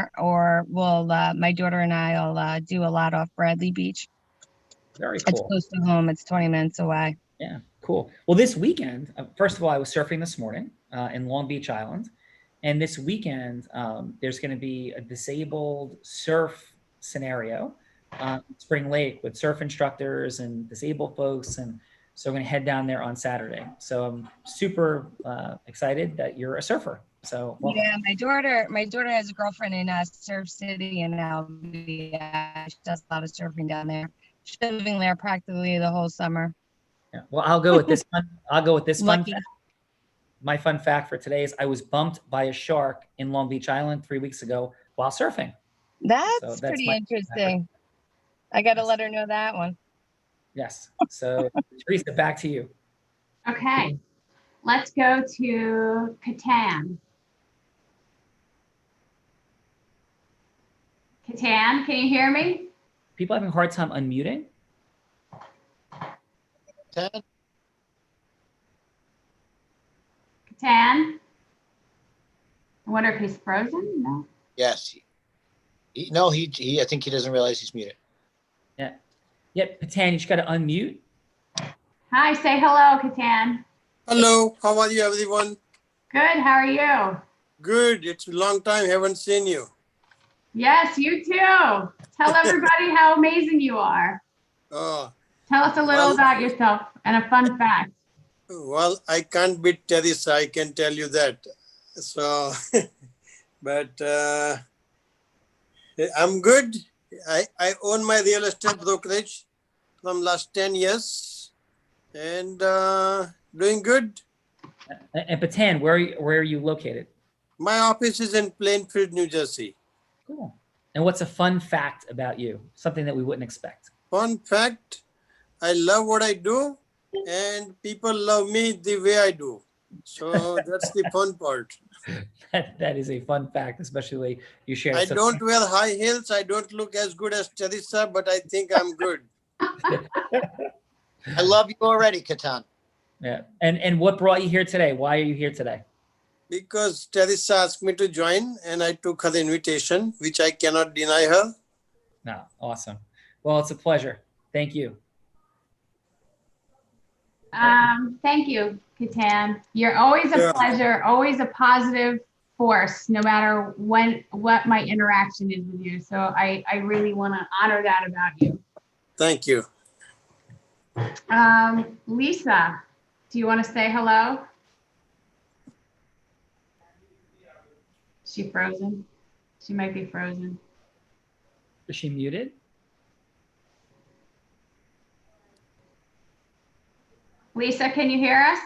summer, or we'll my daughter and I'll do a lot off Bradley Beach. Very It's cool. close to home. It's 20 minutes away. Yeah, cool. Well, this weekend, first of all, I was surfing this morning in Long Beach Island. And this weekend, there's going to be a disabled surf scenario on Spring Lake with surf instructors and disabled folks. And so I'm going to head down there on Saturday. So I'm super excited that you're a surfer. So welcome. Yeah, my daughter has a girlfriend in Surf City in Albia. She does a lot of surfing down there. She's living there practically the whole summer. Yeah. Well, I'll go with this one. I'll go with this fun Lucky. fact. My fun fact for today is I was bumped by a shark in Long Beach Island 3 weeks ago while surfing. That's pretty interesting. I got to let her know that one. Yes. So Teresa, back to you. Okay. Let's go to Catan. Catan, can you hear me? People having a hard time unmuting? Catan? I wonder if he's frozen? No. Yes. No, I think he doesn't realize he's muted. Yeah. Yeah, Patan, you just got to unmute. Hi, say hello, Catan. Hello, how are you, everyone? Good, how are you? Good, it's a long time, haven't seen you. Yes, you too. Tell everybody how amazing you are. Oh, Tell us a little about yourself and a fun fact. well, I can't beat Teresa, I can tell you that. So, but I'm good. I own my real estate brokerage from last 10 years and doing good. And Patan, where are you located? My office is in Plainfield, New Jersey. Cool. And what's a fun fact about you? Something that we wouldn't expect. Fun fact, I love what I do and people love me the way I do. So that's the fun part. That is a fun fact, especially you share. I don't wear high heels. I don't look as good as Teresa, but I think I'm good. I love you already, Catan. Yeah. And what brought you here today? Why are you here today? Because Teresa asked me to join and I took her invitation, which I cannot deny her. No, awesome. Well, it's a pleasure. Thank you. Thank you, Catan. You're always a pleasure, always a positive force, no matter what my interaction is with you. So I really want to honor that about you. Thank you. Lisa, do you want to say hello? Is she frozen? She might be frozen. Is she muted? Lisa, can you hear us?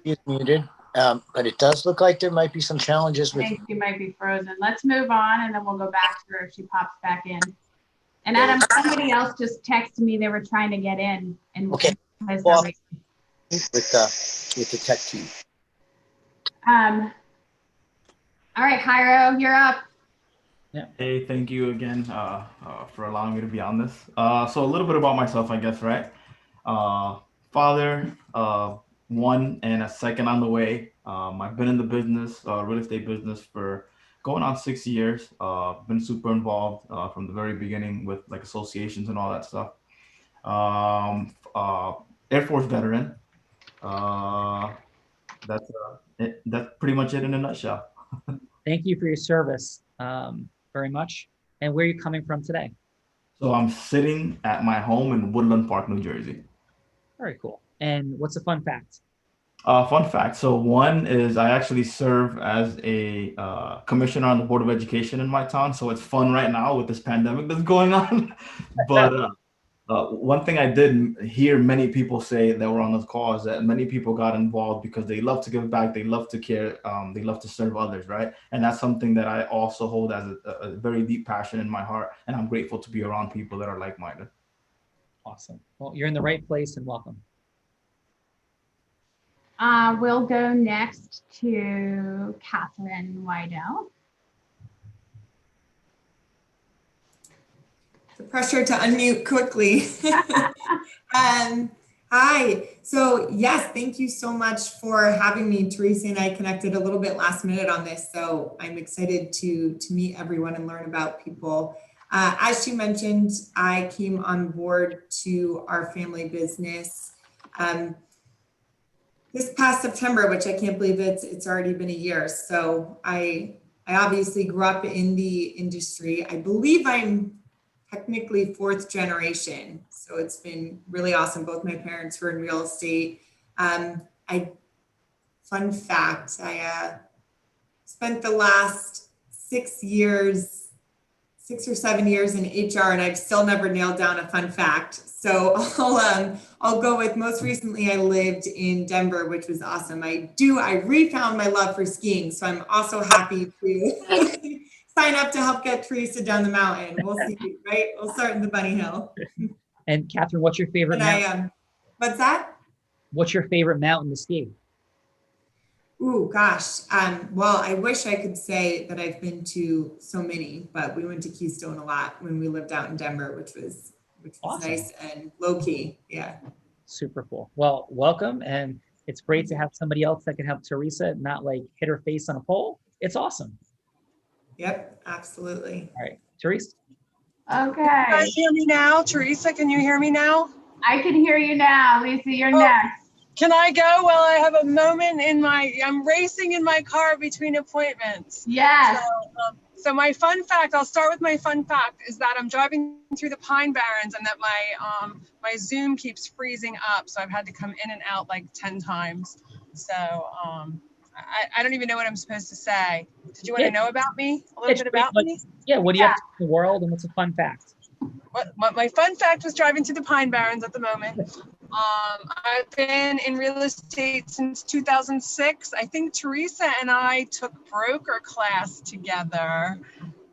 She's muted, but it does look like there might be some challenges with. I think she might be frozen. Let's move on and then we'll go back to her if she pops back in. And Adam, somebody else just texted me they were trying to get in. And okay. Well, with the tech team. All right, Jairo, you're up. Yeah. Hey, thank you again for allowing me to be on this. So a little bit about myself, I guess, right? Father, one and a second on the way. I've been in the business, real estate business for going on 6 years. Been super involved from the very beginning with like associations and all that stuff. Air Force veteran. That's pretty much it in a nutshell. Thank you for your service very much. And where are you coming from today? So I'm sitting at my home in Woodland Park, New Jersey. Very cool. And what's a fun fact? Fun fact. So one is I actually serve as a commissioner on the Board of Education in my town. So it's fun right now with this pandemic that's going on. But one thing I did hear many people say that were on this call is that many people got involved because they love to give back, they love to care, they love to serve others, right? And that's something that I also hold as a very deep passion in my heart. And I'm grateful to be around people that are like-minded. Awesome. Well, you're in the right place and welcome. We'll go next to Catherine Wydell. The pressure to unmute quickly. Hi. So yes, thank you so much for having me. Teresa and I connected a little bit last minute on this, so I'm excited to meet everyone and learn about people. As she mentioned, I came on board to our family business this past September, which I can't believe it's already been a year. So I obviously grew up in the industry. I believe I'm technically fourth generation. So it's been really awesome. Both my parents were in real estate. Fun fact, I spent the last 6 or 7 years in HR, and I've still never nailed down a fun fact. So I'll go with most recently I lived in Denver, which was awesome. I refound my love for skiing. So I'm also happy to sign up to help get Teresa down the mountain. We'll see, right? We'll start in the Bunny Hill. And Catherine, what's your favorite mountain? What's that? What's your favorite mountain to ski? Ooh, gosh. Well, I wish I could say that I've been to so many, but we went to Keystone a lot when we lived out in Denver, which was awesome. Nice and low key. Yeah. Super cool. Well, welcome. And it's great to have somebody else that can help Teresa not like hit her face on a pole. It's awesome. Yep, absolutely. All right, Teresa. Okay. Can you guys hear me now? Teresa, can you hear me now? I can hear you now. Lisa, you're next. Can I go? Well, I have a moment I'm racing in my car between appointments. Yes. So my fun fact, I'll start with my fun fact, is that I'm driving through the Pine Barrens and that my Zoom keeps freezing up. So I've had to come in and out like 10 times. So I don't even know what I'm supposed to say. Did you want to know about me? A little bit about me? Yeah, what do you have to do in the world and what's a fun fact? My fun fact was driving through the Pine Barrens at the moment. I've been in real estate since 2006. I think Teresa and I took broker class together.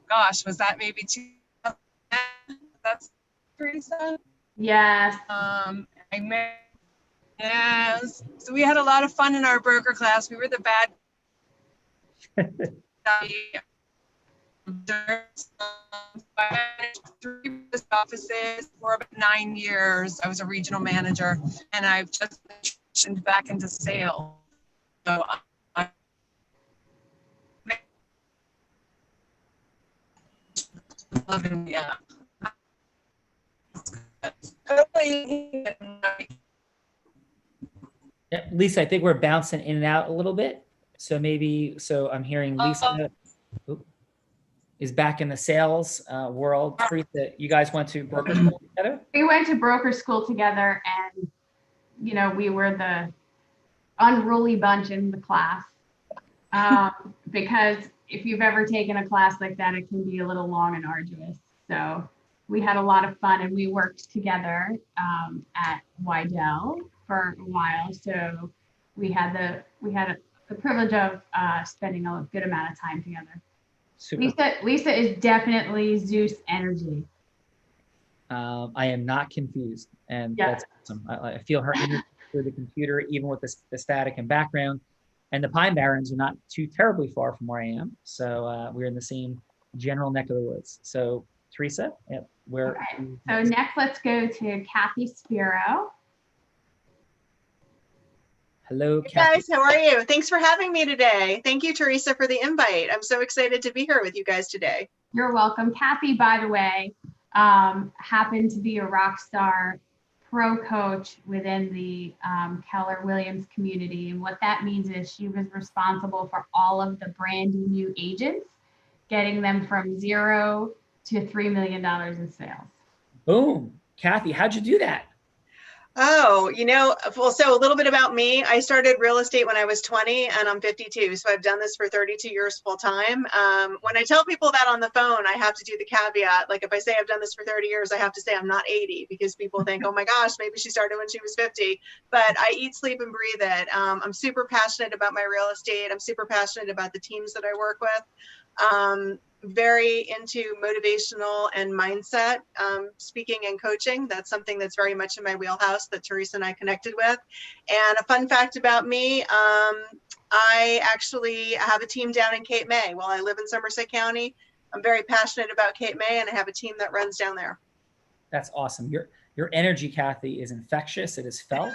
Gosh, was that maybe 2010? That's Teresa? Yes. Yes. So we had a lot of fun in our broker class. We were the bad I managed 3 offices for about 9 years. I was a regional manager, and I've just transitioned back into sales. So I'm loving the Yeah, Lisa, I think we're bouncing in and out a little bit. So I'm hearing Lisa is back in the sales world. Teresa, you guys went to broker school together? We went to broker school together, and we were the unruly bunch in the class. Because if you've ever taken a class like that, it can be a little long and arduous. So we had a lot of fun, and we worked together at Wydell for a while. So we had the privilege of spending a good amount of time together. Super. Lisa is definitely Zeus energy. I am not confused, and that's awesome. I feel her energy through the computer, even with the static and background. And the Pine Barrens are not too terribly far from where I am, so we're in the same general neck of the woods. So Teresa, where? Okay. So next, let's go to Kathy Spearow. Hello, Hey Kathy. guys, how are you? Thanks for having me today. Thank you, Teresa, for the invite. I'm so excited to be here with you guys today. You're welcome. Kathy, by the way, happened to be a rock star pro coach within the Keller Williams community. And what that means is she was responsible for all of the brand new agents, getting them from 0 to $3 million in sales. Boom. Kathy, how'd you do that? Oh, well, so a little bit about me. I started real estate when I was 20 and I'm 52. So I've done this for 32 years full time. When I tell people that on the phone, I have to do the caveat. Like if I say I've done this for 30 years, I have to say I'm not 80 because people think, oh my gosh, maybe she started when she was 50. But I eat, sleep, and breathe it. I'm super passionate about my real estate. I'm super passionate about the teams that I work with. Very into motivational and mindset speaking and coaching. That's something that's very much in my wheelhouse that Teresa and I connected with. And a fun fact about me, I actually have a team down in Cape May. While I live in Somerset County, I'm very passionate about Cape May, and I have a team that runs down there. That's awesome. Your energy, Kathy, is infectious. It is felt.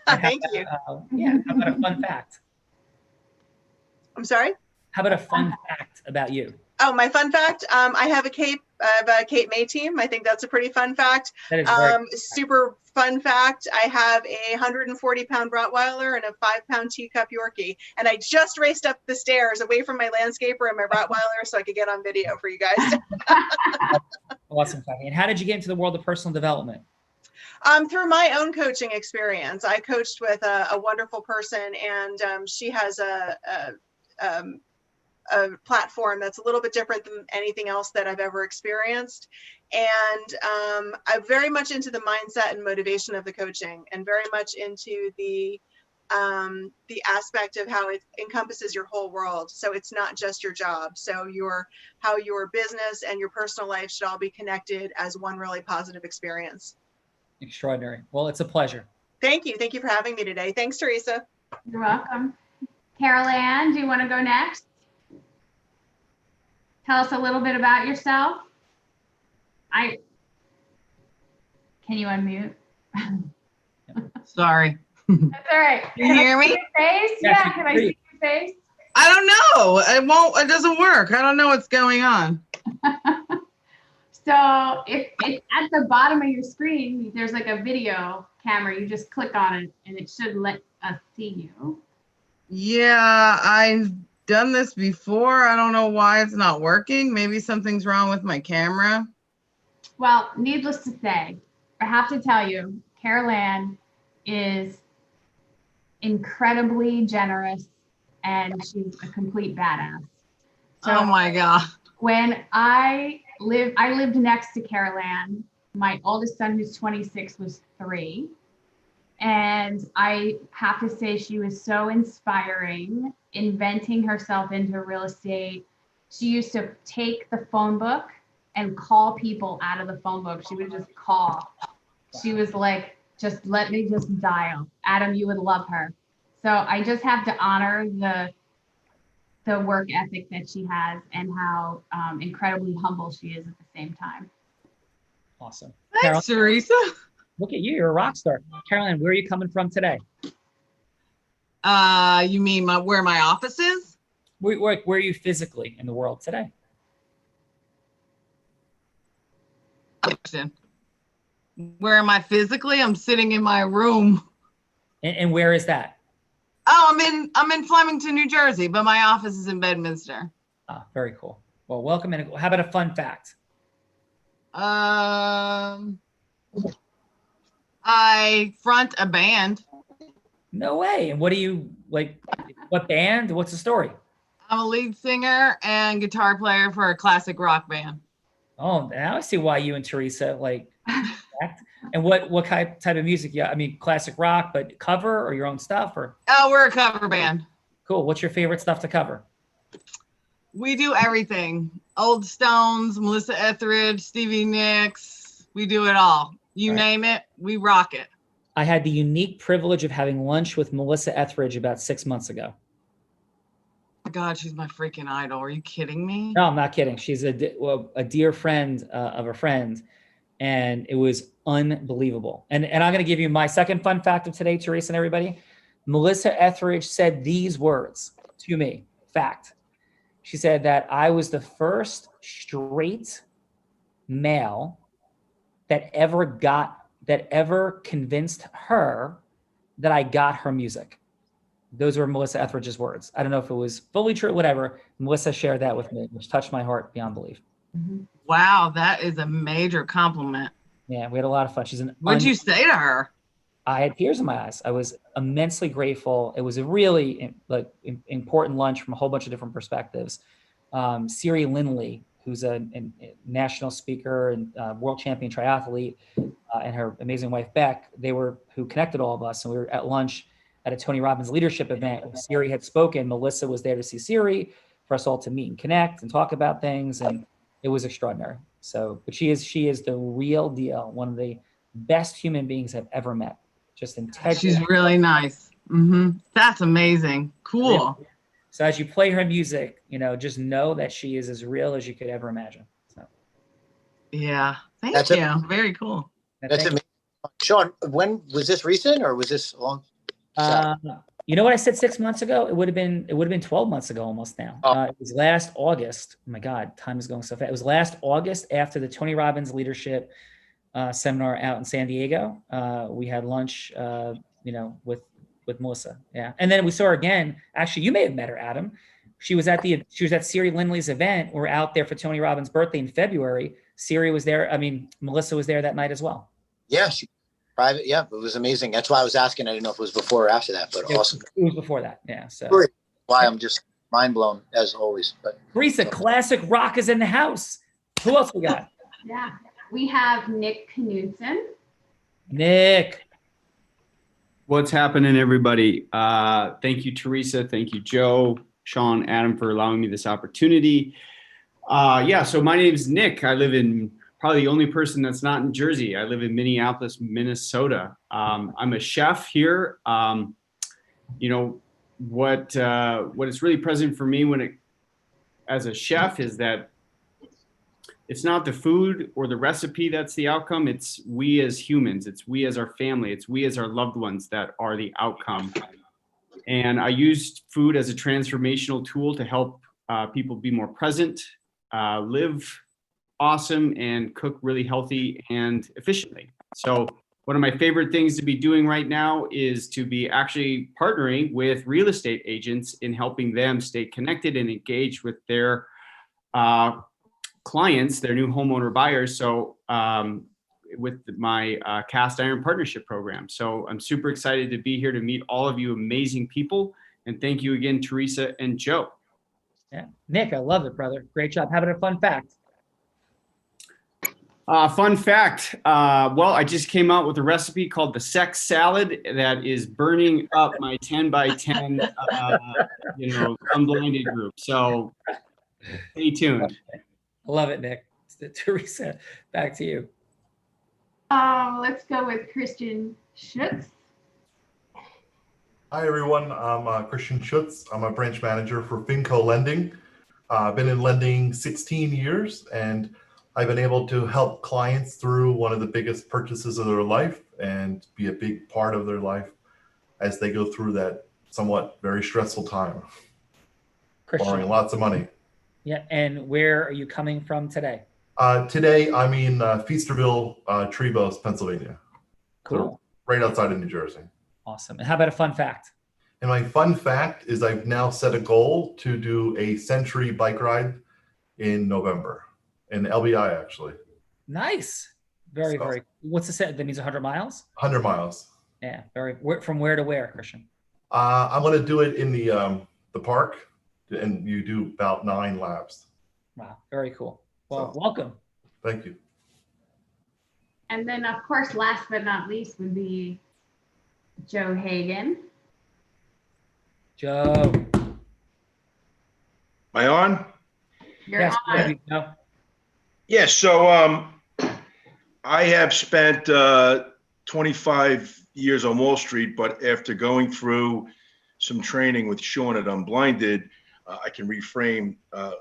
Thank you. Yeah, how about a fun fact? I'm sorry? How about a fun fact about you? Oh, my fun fact. I have a Cape May team. I think that's a pretty fun fact. That is very Super fun fact. I have a 140-pound Rottweiler and a 5-pound teacup Yorkie. And I just raced up the stairs away from my landscaper and my Rottweiler so I could get on video for you guys. Awesome, Kathy. And how did you get into the world of personal development? Through my own coaching experience. I coached with a wonderful person, and she has a platform that's a little bit different than anything else that I've ever experienced. And I'm very much into the mindset and motivation of the coaching, and very much into the aspect of how it encompasses your whole world. So it's not just your job. So how your business and your personal life should all be connected as one really positive experience. Extraordinary. Well, it's a pleasure. Thank you. Thank you for having me today. Thanks, Teresa. You're welcome. Carol Ann, do you want to go next? Tell us a little bit about yourself. Can you unmute? Sorry. That's all right. Can you hear me? Your face? Yes, Yeah, can I see your face? I don't know. It doesn't work. I don't know what's going on. So if at the bottom of your screen, there's like a video camera, you just click on it and it should let us see you. Yeah, I've done this before. I don't know why it's not working. Maybe something's wrong with my camera. Well, needless to say, I have to tell you, Carol Ann is incredibly generous and she's a complete badass. So Oh my God. when I lived next to Carol Ann. My oldest son, who's 26, was 3. And I have to say she was so inspiring, inventing herself into real estate. She used to take the phone book and call people out of the phone book. She would just call. She was like, just let me just dial. Adam, you would love her. So I just have to honor the work ethic that she has and how incredibly humble she is at the same time. Awesome. Thanks, Teresa. Look at you. You're a rock star. Carolyn, where are you coming from today? You mean where my office is? Where are you physically in the world today? Question. Where am I physically? I'm sitting in my room. And where is that? Oh, I'm in Flemington, New Jersey, but my office is in Bedminster. Ah, very cool. Well, welcome. And how about a fun fact? I front a band. No way. And what do you like? What band? What's the story? I'm a lead singer and guitar player for a classic rock band. Oh, now I see why you and Teresa like act. And what type of music? Yeah, I mean classic rock, but cover or your own stuff or? Oh, we're a cover band. Cool. What's your favorite stuff to cover? We do everything. Old Stones, Melissa Etheridge, Stevie Nicks. We do it all. You name it, we rock it. I had the unique privilege of having lunch with Melissa Etheridge about 6 months ago. Oh my God, she's my freaking idol. Are you kidding me? No, I'm not kidding. She's a dear friend of a friend, and it was unbelievable. And I'm going to give you my second fun fact of today, Teresa and everybody. Melissa Etheridge said these words to me. Fact. She said that I was the first straight male that ever convinced her that I got her music. Those were Melissa Etheridge's words. I don't know if it was fully true, whatever. Melissa shared that with me, which touched my heart beyond belief. Wow, that is a major compliment. Yeah, we had a lot of fun. What'd you say to her? I had tears in my eyes. I was immensely grateful. It was a really important lunch from a whole bunch of different perspectives. Siri Lindley, who's a national speaker and world champion triathlete, and her amazing wife, Beck, who connected all of us. And we were at lunch at a Tony Robbins leadership event. Siri had spoken. Melissa was there to see Siri, for us all to meet and connect and talk about things. And it was extraordinary. So, but she is the real deal. One of the best human beings I've ever met. Just integrity. She's really nice. That's amazing. Cool. Really. So as you play her music, just know that she is as real as you could ever imagine. So. Yeah. Thank you. Very cool. That's amazing. Sean, when was this recent or was this long? You know what I said 6 months ago? It would have been 12 months ago almost now. It was last August. Oh my God, time is going so fast. It was last August after the Tony Robbins leadership seminar out in San Diego. We had lunch, with Melissa. Yeah. And then we saw her again. Actually, you may have met her, Adam. She was at Siri Lindley's event. We're out there for Tony Robbins' birthday in February. Siri was there. Melissa was there that night as well. Yeah, private. Yeah, it was amazing. That's why I was asking. I didn't know if it was before or after that, but awesome. It was before that. Yeah. So why I'm just mind blown as always. But Teresa, classic rock is in the house. Who else we got? Yeah, we have Nick Knudsen. Nick. What's happening, everybody? Thank you, Teresa. Thank you, Joe, Sean, Adam, for allowing me this opportunity. So my name is Nick. I live in probably the only person that's not in Jersey. I live in Minneapolis, Minnesota. I'm a chef here. What is really present for me as a chef is that it's not the food or the recipe that's the outcome. It's we as humans. It's we as our family. It's we as our loved ones that are the outcome. And I used food as a transformational tool to help people be more present, live awesome, and cook really healthy and efficiently. So one of my favorite things to be doing right now is to be actually partnering with real estate agents in helping them stay connected and engaged with their clients, their new homeowner buyers. So with my cast iron partnership program. So I'm super excited to be here to meet all of you amazing people. And thank you again, Teresa and Joe. Yeah, Nick, I love it, brother. Great job. How about a fun fact? Fun fact. Well, I just came out with a recipe called the sex salad that is burning up my 10 by 10, unblinded group. So stay tuned. Love it, Nick. Teresa, back to you. Let's go with Christian Schutz. Hi, everyone. I'm Christian Schutz. I'm a branch manager for Finco Lending. I've been in lending 16 years, and I've been able to help clients through one of the biggest purchases of their life and be a big part of their life as they go through that somewhat very stressful time. Borrowing lots of money. Yeah, and where are you coming from today? Today, I'm in Feasterville, Trevose, Pennsylvania. Cool. So right outside of New Jersey. Awesome. And how about a fun fact? And my fun fact is I've now set a goal to do a century bike ride in November, in LBI, actually. Nice. Very. What's the set? That means 100 miles? 100 miles. Yeah. From where to where, Christian? I'm going to do it in the park, and you do about 9 laps. Wow. Very cool. Well, welcome. Thank you. And then, of course, last but not least would be Joe Hagan. Joe. Am I on? You're on. Yeah, so I have spent 25 years on Wall Street, but after going through some training with Sean at Unblinded, I can reframe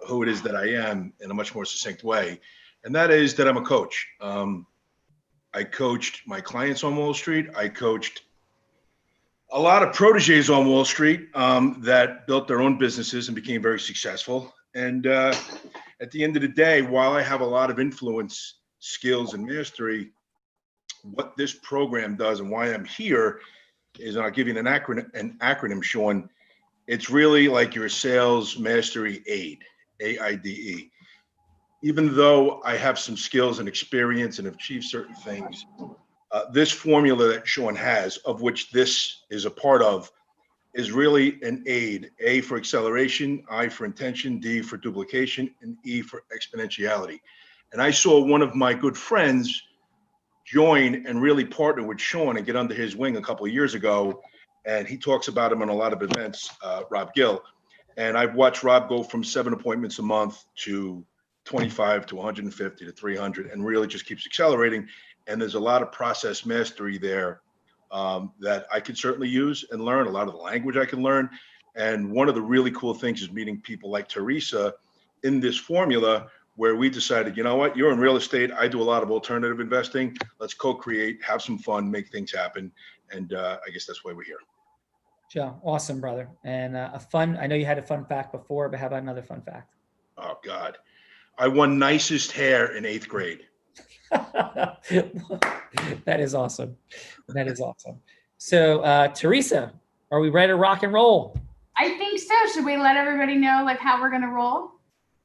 who it is that I am in a much more succinct way. And that is that I'm a coach. I coached my clients on Wall Street. I coached a lot of proteges on Wall Street that built their own businesses and became very successful. And at the end of the day, while I have a lot of influence, skills, and mastery, what this program does and why I'm here is, and I'll give you an acronym, Sean. It's really like your sales mastery aid, AIDE. Even though I have some skills and experience and have achieved certain things, this formula that Sean has, of which this is a part of, is really an aid. A for acceleration, I for intention, D for duplication, and E for exponentiality. And I saw one of my good friends join and really partner with Sean and get under his wing a couple of years ago. And he talks about him on a lot of events, Rob Gill. And I've watched Rob go from 7 appointments a month to 25 to 150 to 300 and really just keeps accelerating. And there's a lot of process mastery there that I could certainly use and learn, a lot of the language I can learn. And one of the really cool things is meeting people like Teresa in this formula where we decided, you know what, you're in real estate. I do a lot of alternative investing. Let's co-create, have some fun, make things happen. And I guess that's why we're here. Joe, awesome, brother. And I know you had a fun fact before, but how about another fun fact? Oh, God. I won nicest hair in 8th grade. That is awesome. That is awesome. So, Teresa, are we ready to rock and roll? I think so. Should we let everybody know like how we're gonna roll?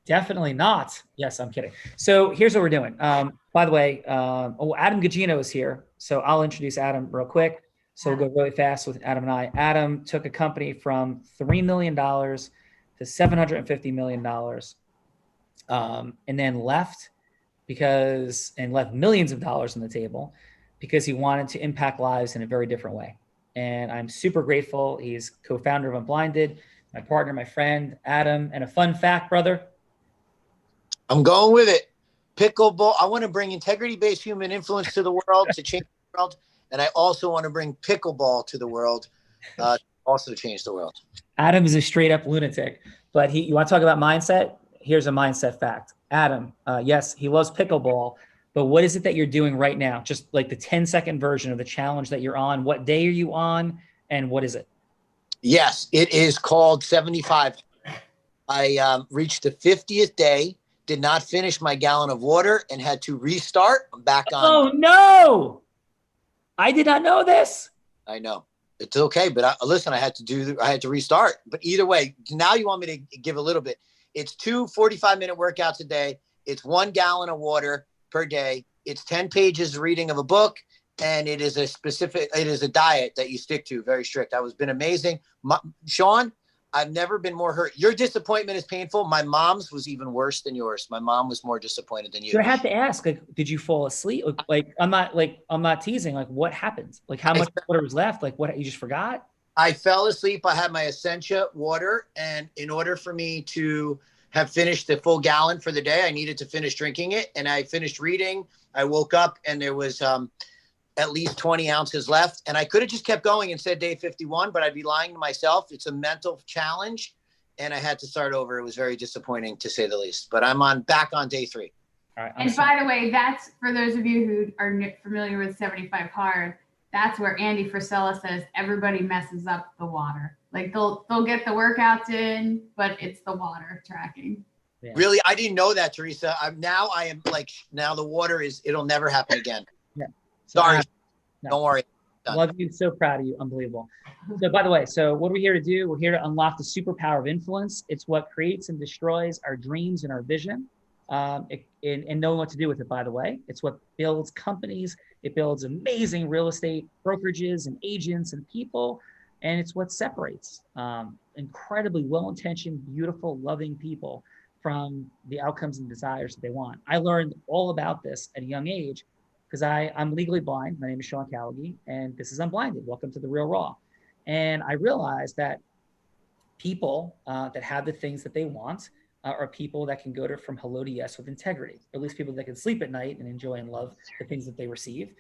Definitely not. Yes, I'm kidding. So here's what we're doing. By the way, Adam Gugino is here. So I'll introduce Adam real quick. So we'll go really fast with Adam and I. Adam took a company from $3 million to $750 million, and then left left millions of dollars on the table because he wanted to impact lives in a very different way. And I'm super grateful. He's co-founder of Unblinded, my partner, my friend, Adam. And a fun fact, brother. I'm going with it. Pickleball. I want to bring integrity-based human influence to the world to change the world. And I also want to bring pickleball to the world, also change the world. Adam is a straight up lunatic, but you want to talk about mindset? Here's a mindset fact. Adam, yes, he loves pickleball, but what is it that you're doing right now? Just like the 10-second version of the challenge that you're on. What day are you on? And what is it? Yes, it is called 75. I reached the 50th day, did not finish my gallon of water, and had to restart. I'm back on. Oh, no. I did not know this. I know. It's okay. But listen, I had to restart. But either way, now you want me to give a little bit. It's 2 45-minute workouts a day. It's 1 gallon of water per day. It's 10 pages reading of a book. And it is a diet that you stick to, very strict. That has been amazing. Sean, I've never been more hurt. Your disappointment is painful. My mom's was even worse than yours. My mom was more disappointed than you. So I have to ask, like, did you fall asleep? Like, I'm not teasing. Like, what happened? Like, how much water was left? Like, what, you just forgot? I fell asleep. I had my Essentia water. And in order for me to have finished the full gallon for the day, I needed to finish drinking it. And I finished reading. I woke up and there was at least 20 ounces left. And I could have just kept going and said day 51, but I'd be lying to myself. It's a mental challenge. And I had to start over. It was very disappointing, to say the least. But I'm back on day 3. All right. And by the way, that's for those of you who are familiar with 75 Hard. That's where Andy Frisella says everybody messes up the water. Like they'll get the workouts in, but it's the water tracking. Yeah. Really? I didn't know that, Teresa. Now the water it'll never happen again. Yeah. Sorry. No. Don't worry. Done. Love you. So proud of you. Unbelievable. So by the way, what are we here to do? We're here to unlock the superpower of influence. It's what creates and destroys our dreams and our vision. And knowing what to do with it, by the way. It's what builds companies. It builds amazing real estate brokerages and agents and people. And it's what separates incredibly well-intentioned, beautiful, loving people from the outcomes and desires that they want. I learned all about this at a young age because I'm legally blind. My name is Sean Callagy, and this is Unblinded. Welcome to the Real Raw. And I realized that people that have the things that they want are people that can go from hello to yes with integrity, or at least people that can sleep at night and enjoy and love the things that they receive.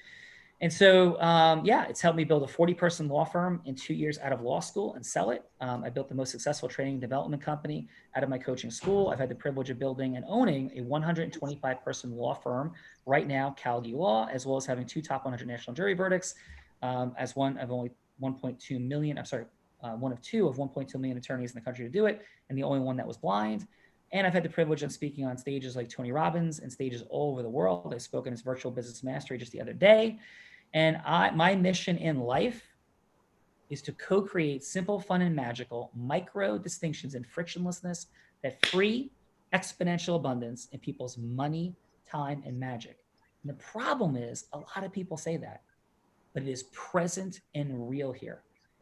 And so, it's helped me build a 40-person law firm in 2 years out of law school and sell it. I built the most successful training and development company out of my coaching school. I've had the privilege of building and owning a 125-person law firm right now, Callagy Law, as well as having 2 top 100 national jury verdicts. As one of only 1.2 million, one of 2 of 1.2 million attorneys in the country to do it, and the only one that was blind. And I've had the privilege of speaking on stages like Tony Robbins and stages all over the world. I've spoken as Virtual Business Mastery just the other day. And my mission in life is to co-create simple, fun, and magical micro distinctions and frictionlessness that free exponential abundance in people's money, time, and magic. And the problem is a lot of people say that, but it is present and real here.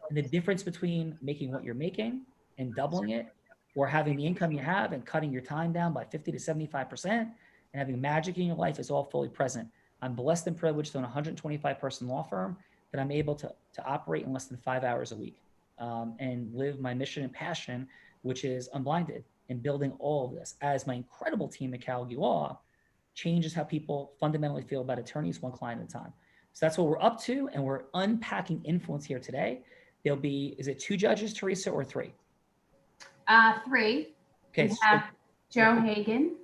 And the difference between making what you're making and doubling it, or having the income you have and cutting your time down by 50 to 75% and having magic in your life is all fully present. I'm blessed and privileged to own a 125-person law firm that I'm able to operate in less than 5 hours a week and live my mission and passion, which is Unblinded, and building all of this as my incredible team at Callagy Law changes how people fundamentally feel about attorneys, one client at a time. So that's what we're up to, and we're unpacking influence here today. There'll be, is it 2 judges, Teresa, or 3? 3. Okay. We have Joe Hagan,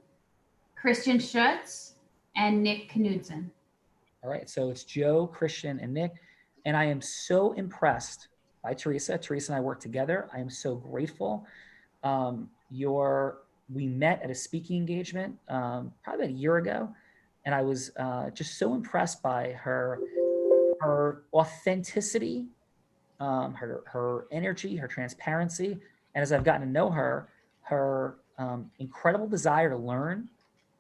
Christian Schutz, and Nick Knudsen. All right, so it's Joe, Christian, and Nick. And I am so impressed by Teresa. Teresa and I work together. I am so grateful. We met at a speaking engagement probably about a year ago. And I was just so impressed by her authenticity, her energy, her transparency. And as I've gotten to know her, her incredible desire to learn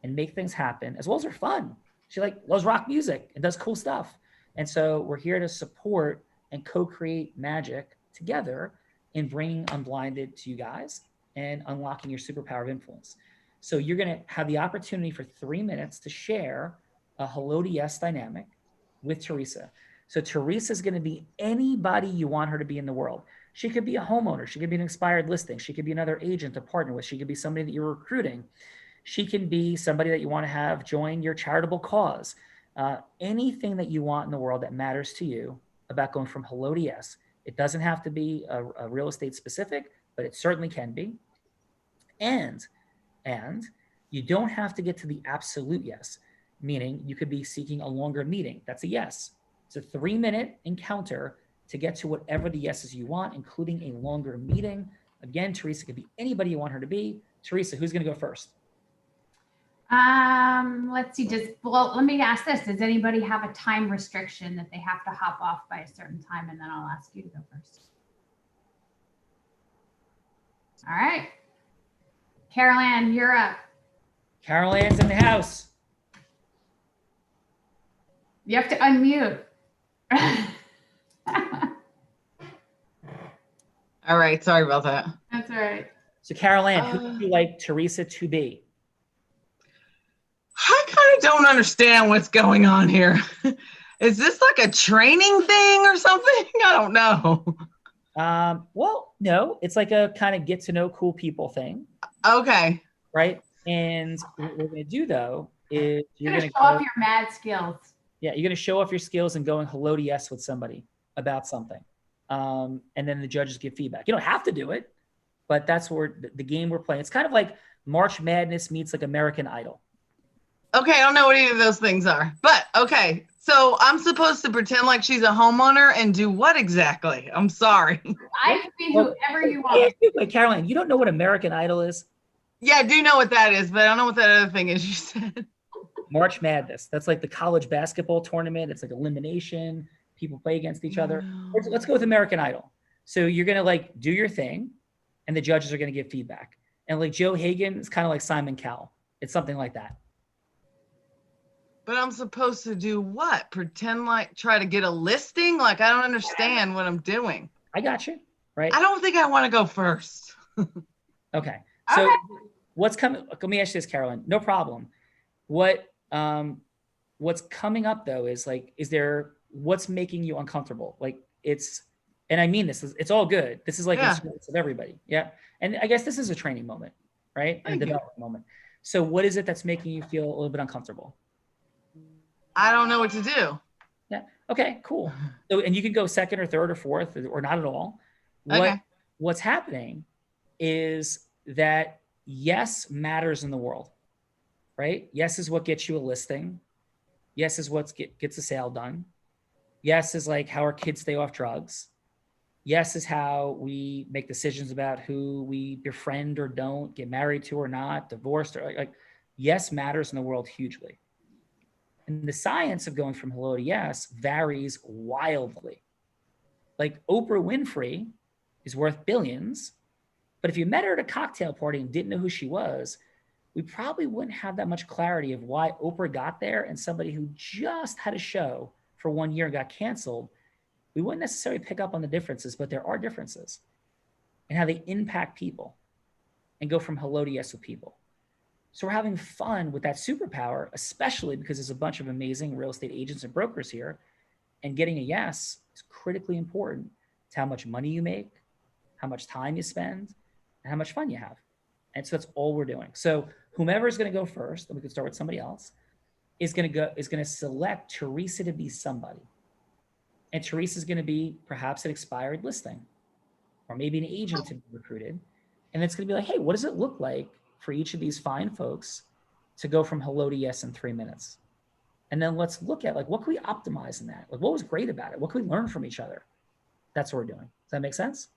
and make things happen, as well as her fun. She loves rock music and does cool stuff. And so we're here to support and co-create magic together in bringing Unblinded to you guys and unlocking your superpower of influence. So you're going to have the opportunity for 3 minutes to share a hello to yes dynamic with Teresa. So Teresa is going to be anybody you want her to be in the world. She could be a homeowner. She could be an expired listing. She could be another agent to partner with. She could be somebody that you're recruiting. She can be somebody that you want to have join your charitable cause. Anything that you want in the world that matters to you about going from hello to yes. It doesn't have to be a real estate specific, but it certainly can be. And you don't have to get to the absolute yes, meaning you could be seeking a longer meeting. That's a yes. It's a 3-minute encounter to get to whatever the yeses you want, including a longer meeting. Again, Teresa could be anybody you want her to be. Teresa, who's going to go first? Let's see, let me ask this. Does anybody have a time restriction that they have to hop off by a certain time? And then I'll ask you to go first. All right. Carol Ann, you're up. Carol Ann's in the house. You have to unmute. All right, sorry about that. That's all right. So Carol Ann, who would you like Teresa to be? I kind of don't understand what's going on here. Is this like a training thing or something? I don't know. Well, no, it's like a kind of get to know cool people thing. Okay. Right. And what we're going to do though is you're going to show off your mad skills. Yeah, you're going to show off your skills and going hello to yes with somebody about something. And then the judges give feedback. You don't have to do it, but that's where the game we're playing. It's kind of like March Madness meets like American Idol. Okay, I don't know what either of those things are, but okay. So I'm supposed to pretend like she's a homeowner and do what exactly? I'm sorry. I can be whoever you want. Wait, Caroline, you don't know what American Idol is? Yeah, I do know what that is, but I don't know what that other thing is you said. March Madness. That's like the college basketball tournament. It's like elimination. People play against each other. Let's go with American Idol. So you're going to like do your thing and the judges are going to give feedback. And like Joe Hagan is kind of like Simon Cowell. It's something like that. But I'm supposed to do what? Pretend like try to get a listing? Like, I don't understand what I'm doing. I got you. Right. I don't think I want to go first. Okay. So what's coming? Let me ask you this, Carolyn. No problem. What's coming up though is like, what's making you uncomfortable? Like and I mean this, it's all good. This is like in service of everybody. Yeah. And I guess this is a training moment, right? And a development moment. So what is it that's making you feel a little bit uncomfortable? I don't know what to do. Yeah. Okay, cool. So, and you can go second or third or fourth or not at all. What's happening is that yes matters in the world, right? Yes is what gets you a listing. Yes is what gets a sale done. Yes is like how our kids stay off drugs. Yes is how we make decisions about who we befriend or don't, get married to or not, divorced or like yes matters in the world hugely. And the science of going from hello to yes varies wildly. Like Oprah Winfrey is worth billions, but if you met her at a cocktail party and didn't know who she was, we probably wouldn't have that much clarity of why Oprah got there, and somebody who just had a show for 1 year and got canceled, we wouldn't necessarily pick up on the differences, but there are differences in how they impact people and go from hello to yes with people. So we're having fun with that superpower, especially because there's a bunch of amazing real estate agents and brokers here, and getting a yes is critically important to how much money you make, how much time you spend, and how much fun you have. And so that's all we're doing. So whomever is going to go first, and we can start with somebody else, is going to select Teresa to be somebody. And Teresa is going to be perhaps an expired listing, or maybe an agent to be recruited. And it's going to be like, hey, what does it look like for each of these fine folks to go from hello to yes in 3 minutes. And then let's look at like, what can we optimize in that? Like, what was great about it? What can we learn from each other? That's what we're doing. Does that make sense?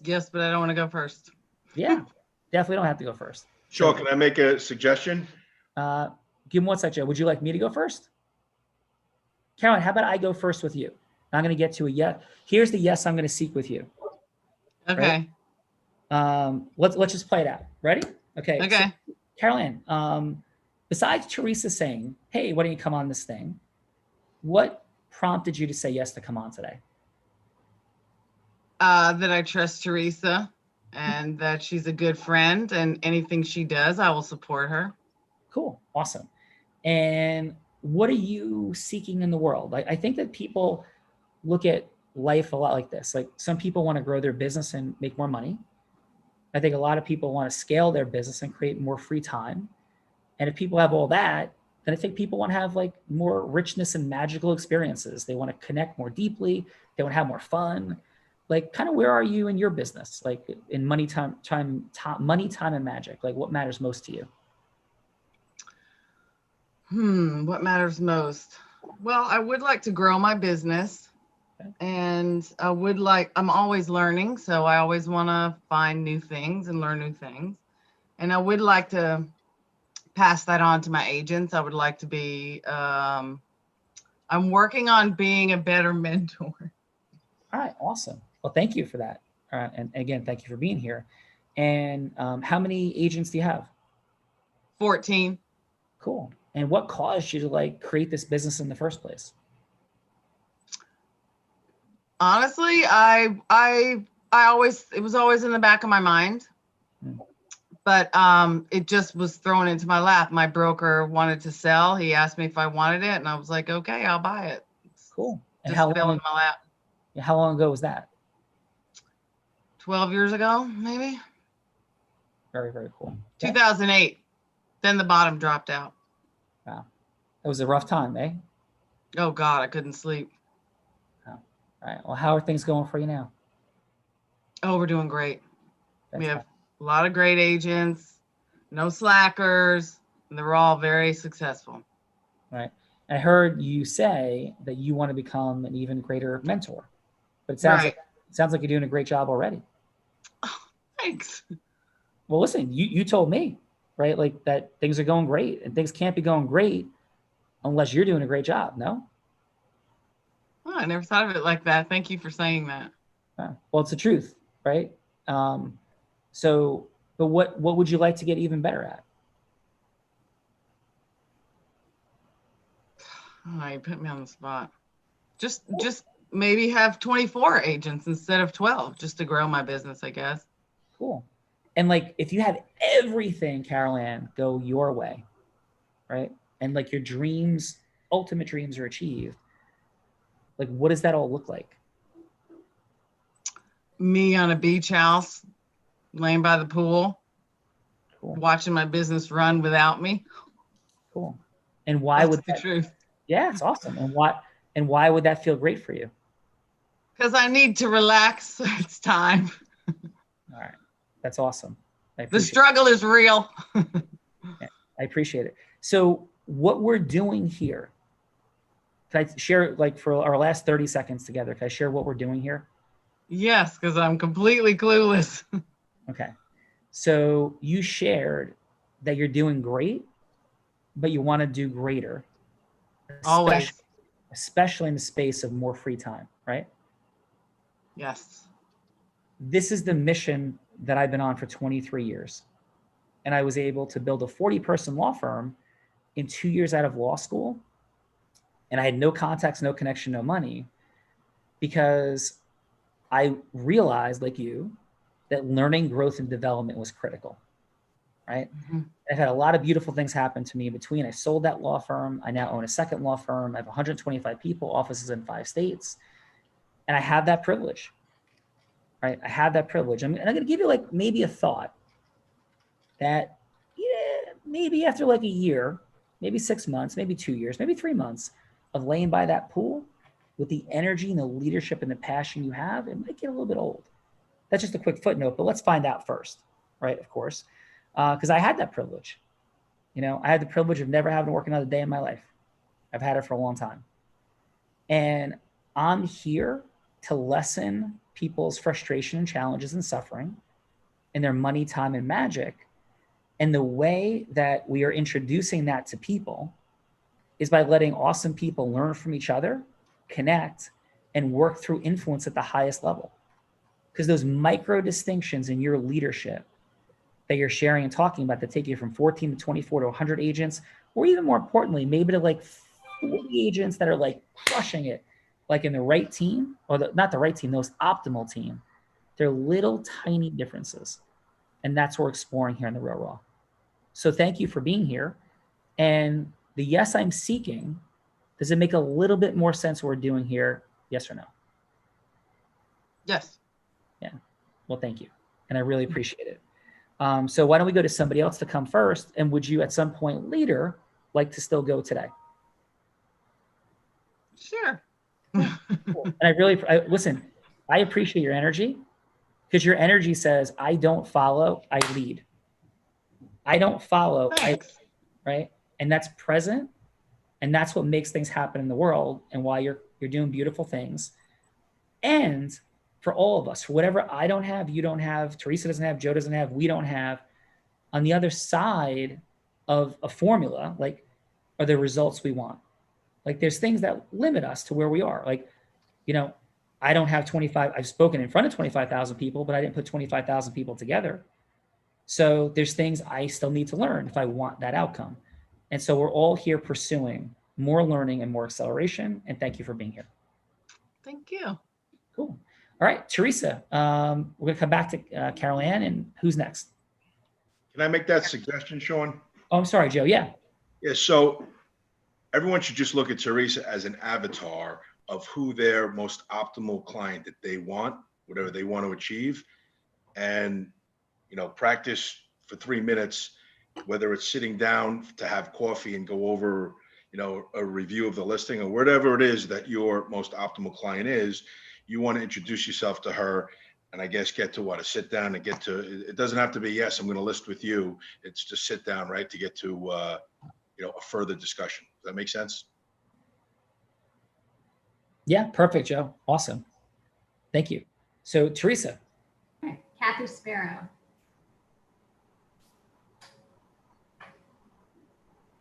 Yes, but I don't want to go first. Yeah, definitely don't have to go first. Sure, can I make a suggestion? Give me one sec, Joe. Would you like me to go first? Caroline, how about I go first with you? I'm going to get to a yes. Here's the yes I'm going to seek with you. Okay. Right? Let's just play it out. Ready? Okay. Okay. So, Caroline, besides Teresa saying, hey, why don't you come on this thing? What prompted you to say yes to come on today? That I trust Teresa and that she's a good friend, and anything she does, I will support her. Cool. Awesome. And what are you seeking in the world? I think that people look at life a lot like this. Like, some people want to grow their business and make more money. I think a lot of people want to scale their business and create more free time. And if people have all that, then I think people want to have like more richness and magical experiences. They want to connect more deeply. They want to have more fun. Like, kind of, where are you in your business? Like, in money, time, and magic. Like, what matters most to you? What matters most? Well, I would like to grow my business. Okay. And I'm always learning. So I always want to find new things and learn new things. And I would like to pass that on to my agents. I would like to be, I'm working on being a better mentor. All right. Awesome. Well, thank you for that. And again, thank you for being here. And how many agents do you have? 14. Cool. And what caused you to like create this business in the first place? Honestly, it was always in the back of my mind, but it just was thrown into my lap. My broker wanted to sell. He asked me if I wanted it, and I was like, okay, I'll buy it. Cool. And just fell in my lap. How long ago was that? 12 years ago, maybe. Very, very cool. 2008. Then the bottom dropped out. Wow. It was a rough time, eh? Oh God, I couldn't sleep. Oh. All right. Well, how are things going for you now? Oh, we're doing great. That's we have a lot of great agents, no slackers, and they're all very successful. Right. I heard you say that you want to become an even greater mentor, but it sounds like you're doing a great job already. Oh, thanks. Well, listen, you told me, right? Like, that things are going great, and things can't be going great unless you're doing a great job. No? Oh, I never thought of it like that. Thank you for saying that. Well, it's the truth, right? But what would you like to get even better at? Oh, you put me on the spot. Just maybe have 24 agents instead of 12, just to grow my business, I guess. Cool. And like, if you had everything, Carol Ann, go your way, right? And like, your dreams, ultimate dreams are achieved. Like, what does that all look like? Me on a beach house, laying by the pool, cool. Watching my business run without me. Cool. And why would the truth? Yeah, it's awesome. And why would that feel great for you? Because I need to relax. It's time. All right. That's awesome. The struggle is real. Yeah, I appreciate it. So what we're doing here, can I share, like, for our last 30 seconds together, can I share what we're doing here? Yes, because I'm completely clueless. Okay. So you shared that you're doing great, but you want to do greater. Always. Especially in the space of more free time, right? Yes. This is the mission that I've been on for 23 years. And I was able to build a 40-person law firm in 2 years out of law school. And I had no contacts, no connection, no money, because I realized, like you, that learning, growth, and development was critical, right? Mm-hmm. I've had a lot of beautiful things happen to me in between. I sold that law firm. I now own a second law firm. I have 125 people, offices in 5 states. And I have that privilege, right? I have that privilege. And I'm going to give you like maybe a thought that, yeah, maybe after like a year, maybe 6 months, maybe 2 years, maybe 3 months of laying by that pool with the energy and the leadership and the passion you have, it might get a little bit old. That's just a quick footnote, but let's find out first, right? Of course, because I had that privilege. You know, I had the privilege of never having to work another day in my life. I've had it for a long time. And I'm here to lessen people's frustration and challenges and suffering and their money, time, and magic. And the way that we are introducing that to people is by letting awesome people learn from each other, connect, and work through influence at the highest level. Because those micro distinctions in your leadership that you're sharing and talking about that take you from 14 to 24 to 100 agents, or even more importantly, maybe to like 40 agents that are like crushing it, like in the right team, or not the right team, those optimal team. They're little tiny differences. And that's what we're exploring here in the Real Raw. So thank you for being here. And the yes, I'm seeking, does it make a little bit more sense what we're doing here? Yes or no? Yes. Yeah. Well, thank you. And I really appreciate it. So why don't we go to somebody else to come first? And would you at some point later like to still go today? Sure. Cool. And listen, I appreciate your energy, because your energy says, I don't follow, I lead. I don't follow, right? And that's present. And that's what makes things happen in the world, and why you're doing beautiful things. And for all of us, for whatever I don't have, you don't have, Teresa doesn't have, Joe doesn't have, we don't have, on the other side of a formula, like, are the results we want. Like, there's things that limit us to where we are. Like, you know, I don't have 25, I've spoken in front of 25,000 people, but I didn't put 25,000 people together. So there's things I still need to learn if I want that outcome. And so we're all here pursuing more learning and more acceleration. And thank you for being here. Thank you. Cool. All right, Teresa, we're gonna come back to Carol Ann, and who's next? Can I make that suggestion, Sean? Oh, I'm sorry, Joe. Yeah. Yeah, so everyone should just look at Teresa as an avatar of who their most optimal client that they want, whatever they want to achieve. And, you know, practice for 3 minutes, whether it's sitting down to have coffee and go over, you know, a review of the listing, or whatever it is that your most optimal client is. You want to introduce yourself to her, and I guess get to what, a sit down and get to, it doesn't have to be, yes, I'm going to list with you. It's just sit down, right, to get to, you know, a further discussion. Does that make sense? Yeah, perfect, Joe. Awesome. Thank you. So Teresa. Kathy Spearow.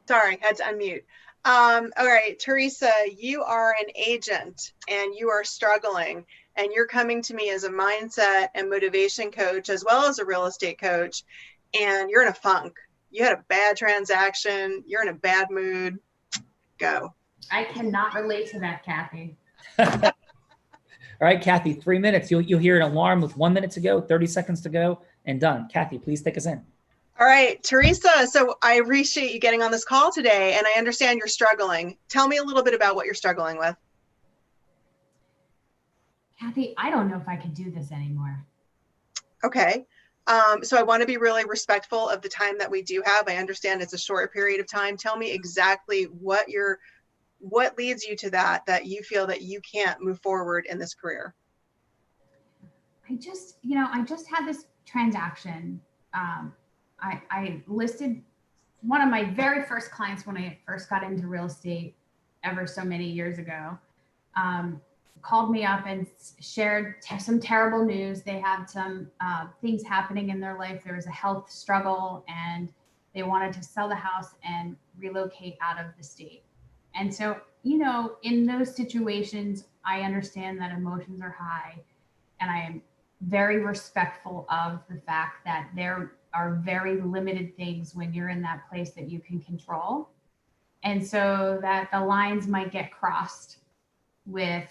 Sorry, had to unmute. All right, Teresa, you are an agent and you are struggling, and you're coming to me as a mindset and motivation coach, as well as a real estate coach, and you're in a funk. You had a bad transaction. You're in a bad mood. Go. I cannot relate to that, Kathy. All right, Kathy, 3 minutes. You'll hear an alarm with 1 minute to go, 30 seconds to go, and done. Kathy, please take us in. All right, Teresa, so I appreciate you getting on this call today, and I understand you're struggling. Tell me a little bit about what you're struggling with. Kathy, I don't know if I could do this anymore. Okay. So I want to be really respectful of the time that we do have. I understand it's a short period of time. Tell me exactly what leads you to that you feel that you can't move forward in this career. I just had this transaction. I listed one of my very first clients when I first got into real estate ever so many years ago, called me up and shared some terrible news. They had some things happening in their life. There was a health struggle, and they wanted to sell the house and relocate out of the state. And so, you know, in those situations, I understand that emotions are high, and I am very respectful of the fact that there are very limited things when you're in that place that you can control. And so that the lines might get crossed with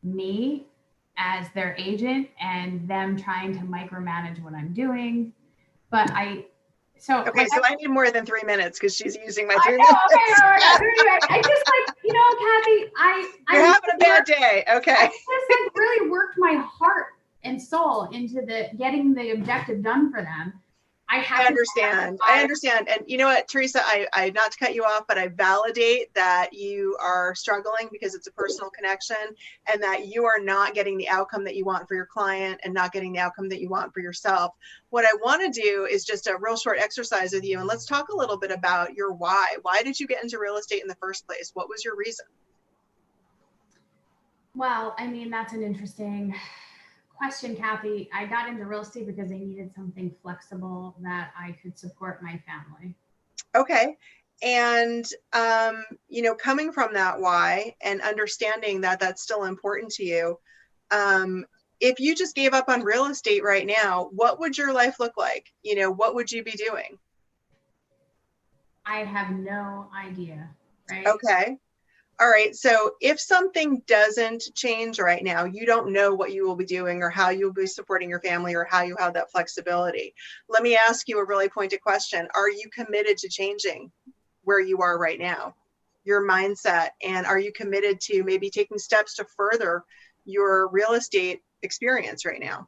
me as their agent and them trying to micromanage what I'm doing. But I need more than 3 minutes because she's using my 3 I minutes. I just like, you know, Kathy, You're having a bad day. Okay. I just like really worked my heart and soul into getting the objective done for them. have I understand. I understand. And you know what, Teresa, I not to cut you off, but I validate that you are struggling because it's a personal connection and that you are not getting the outcome that you want for your client and not getting the outcome that you want for yourself. What I want to do is just a real short exercise with you. And let's talk a little bit about your why. Why did you get into real estate in the first place? What was your reason? Well, I mean, that's an interesting question, Kathy. I got into real estate because I needed something flexible that I could support my family. Okay. And, you know, coming from that why and understanding that that's still important to you, if you just gave up on real estate right now, what would your life look like? You know, what would you be doing? I have no idea, right? Okay. All right. So if something doesn't change right now, you don't know what you will be doing or how you'll be supporting your family or how you have that flexibility. Let me ask you a really pointed question. Are you committed to changing where you are right now, your mindset? And are you committed to maybe taking steps to further your real estate experience right now?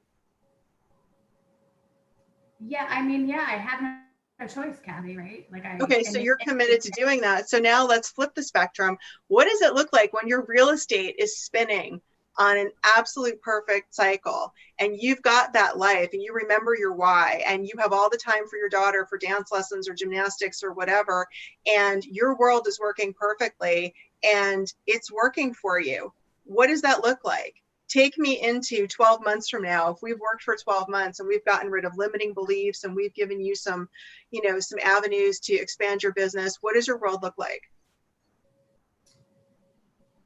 Yeah, I mean, yeah, I have no choice, Kathy, right? Like Okay, so you're committed to doing that. So now let's flip the spectrum. What does it look like when your real estate is spinning on an absolute perfect cycle and you've got that life and you remember your why and you have all the time for your daughter for dance lessons or gymnastics or whatever, and your world is working perfectly and it's working for you? What does that look like? Take me into 12 months from now. If we've worked for 12 months and we've gotten rid of limiting beliefs and we've given you some, you know, some avenues to expand your business, what does your world look like?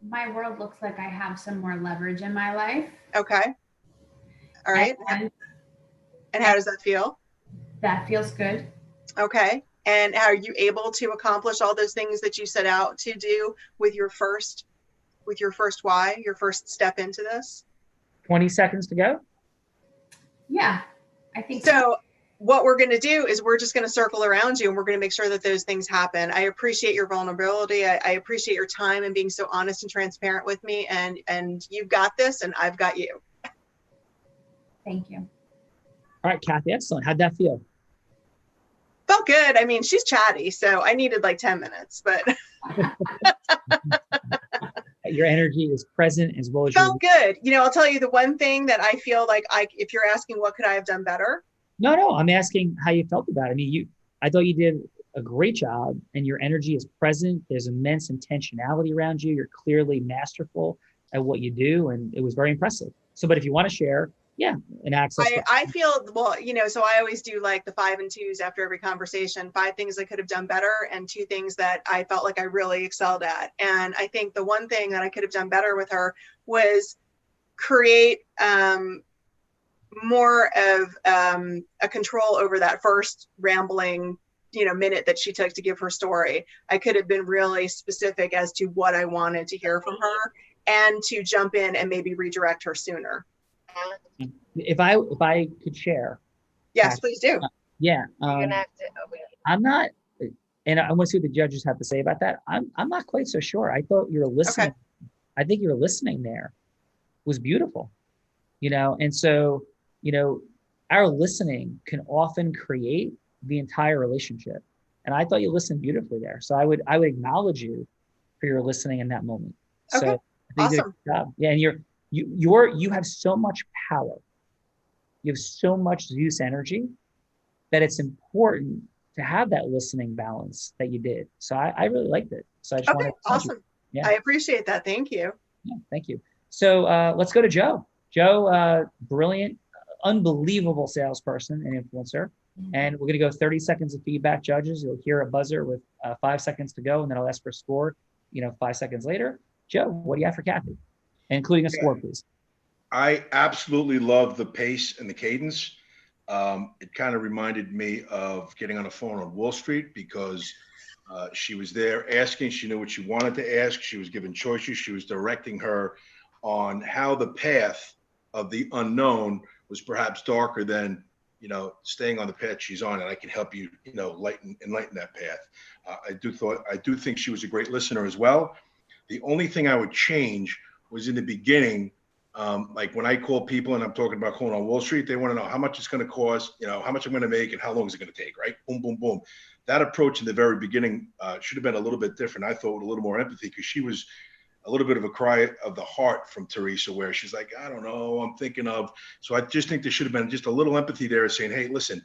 My world looks like I have some more leverage in my life. Okay. All right. And how does that feel? That feels good. Okay. And are you able to accomplish all those things that you set out to do with your first why, your first step into this? 20 seconds to go. Yeah, I think so. What we're going to do is we're just going to circle around you and we're going to make sure that those things happen. I appreciate your vulnerability. I appreciate your time and being so honest and transparent with me. And you've got this and I've got you. Thank you. All right, Kathy, excellent. How'd that feel? Felt good. I mean, she's chatty, so I needed like 10 minutes, but. Your energy is present as well as felt good. You know, I'll tell you the one thing that I feel like if you're asking what could I have done better? No, I'm asking how you felt about it. I mean, I thought you did a great job and your energy is present. There's immense intentionality around you. You're clearly masterful at what you do. And it was very impressive. So, but if you want to share, yeah, an access. I feel, well, you know, so I always do like the 5 and 2s after every conversation, 5 things I could have done better and 2 things that I felt like I really excelled at. And I think the one thing that I could have done better with her was create more of a control over that first rambling, you know, minute that she took to give her story. I could have been really specific as to what I wanted to hear from her and to jump in and maybe redirect her sooner. If I could share. Yes, please do. Yeah. I'm not, and I want to see what the judges have to say about that. I'm not quite so sure. I thought you were listening. Okay. I think your listening there was beautiful, you know, and so, you know, our listening can often create the entire relationship. And I thought you listened beautifully there. So I would acknowledge you for your listening in that moment. Okay. So I think you did a good job. Yeah, and you have so much power. You have so much Zeus energy that it's important to have that listening balance that you did. So I really liked it. So I just wanted to awesome. Yeah. I appreciate that. Thank you. Yeah, thank you. So let's go to Joe. Joe, brilliant, unbelievable salesperson and influencer. And we're going to go 30 seconds of feedback, judges. You'll hear a buzzer with 5 seconds to go, and then I'll ask for a score, 5 seconds later. Joe, what do you have for Kathy? Including a score, please. I absolutely love the pace and the cadence. It kind of reminded me of getting on the phone on Wall Street because she was there asking, she knew what she wanted to ask. She was given choices. She was directing her on how the path of the unknown was perhaps darker than, staying on the path she's on, and I can help you, enlighten that path. I do think she was a great listener as well. The only thing I would change was in the beginning, Like when I call people and I'm talking about calling on Wall Street, they want to know how much it's going to cost, how much I'm going to make and how long is it going to take, right? Boom, boom, boom. That approach in the very beginning should have been a little bit different. I thought with a little more empathy, because she was a little bit of a cry of the heart from Teresa, where she's like, I don't know, I'm thinking of. So I just think there should have been just a little empathy there, saying, hey, listen,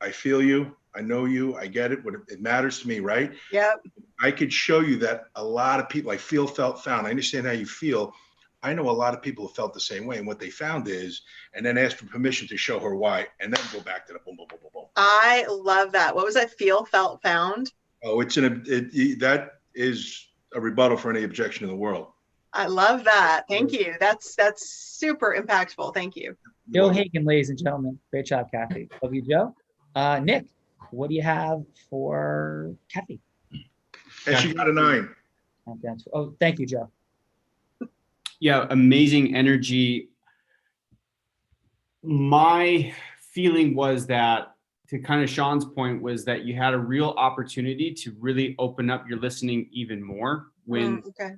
I feel you. I know you. I get it. It matters to me, right? Yeah. I could show you that a lot of people, I feel, felt, found. I understand how you feel. I know a lot of people have felt the same way. And what they found is, and then ask for permission to show her why, and then go back to the boom, boom, boom, boom, boom. I love that. What was that? Feel, felt, found? Oh, that is a rebuttal for any objection in the world. I love that. Thank you. That's super impactful. Thank you. Joe Hagan, ladies and gentlemen. Great job, Kathy. Love you, Joe. Nick, what do you have for Kathy? And she got a 9. Oh, thank you, Joe. Yeah, amazing energy. My feeling was that, to kind of Sean's point, was that you had a real opportunity to really open up your listening even more. When okay.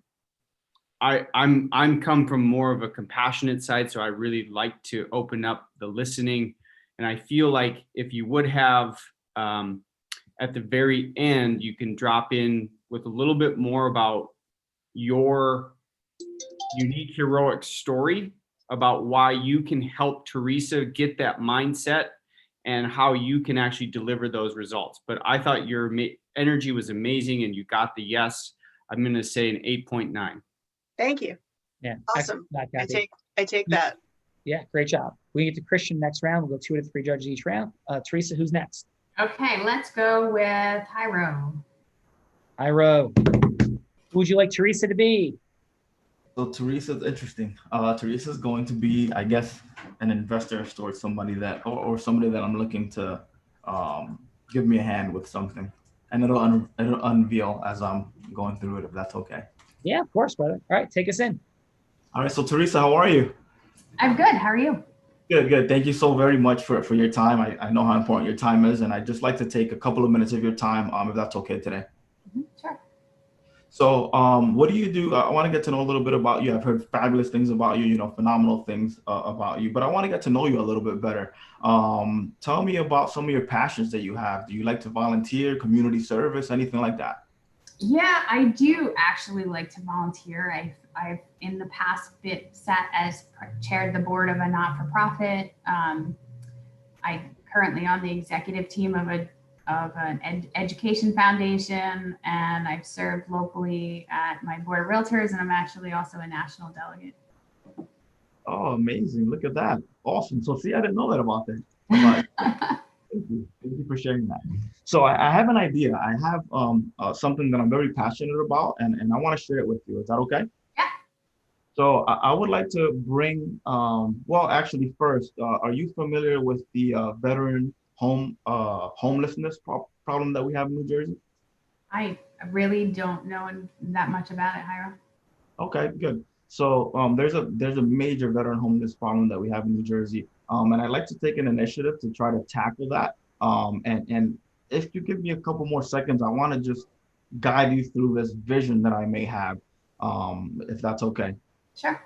I'm come from more of a compassionate side, so I really like to open up the listening. And I feel like if you would have at the very end, you can drop in with a little bit more about your unique heroic story, about why you can help Teresa get that mindset and how you can actually deliver those results. But I thought your energy was amazing and you got the yes. I'm going to say an 8.9. Thank you. Yeah. Awesome. I take that. Yeah, great job. We get to Christian next round. We'll go 2 to 3 judges each round. Teresa, who's next? Okay, let's go with Hyro. Hyro. Who would you like Teresa to be? So Teresa's interesting. Teresa's going to be, I guess, an investor or somebody that, or somebody that I'm looking to give me a hand with something, and it'll unveil as I'm going through it, if that's okay. Yeah, of course, brother. All right, take us in. All right, so Teresa, how are you? I'm good. How are you? Good. Thank you so very much for your time. I know how important your time is, and I'd just like to take a couple of minutes of your time, if that's okay today. Sure. So what do you do? I want to get to know a little bit about you. I've heard fabulous things about you, phenomenal things about you, but I want to get to know you a little bit better. Tell me about some of your passions that you have. Do you like to volunteer, community service, anything like that? Yeah, I do actually like to volunteer. I've in the past chaired the board of a not-for-profit. I currently on the executive team of an education foundation, and I've served locally at my board of realtors, and I'm actually also a national delegate. Oh, amazing. Look at that. Awesome. So see, I didn't know that about that. Thank you for sharing that. So I have an idea. I have something that I'm very passionate about, and I want to share it with you. Is that okay? Yeah. So I would like to bring, well, actually first, are you familiar with the veteran homelessness problem that we have in New Jersey? I really don't know that much about it, Hyro. Okay, good. So there's a major veteran homeless problem that we have in New Jersey, and I'd like to take an initiative to try to tackle that. And if you give me a couple more seconds, I want to just guide you through this vision that I may have, if that's okay. Sure.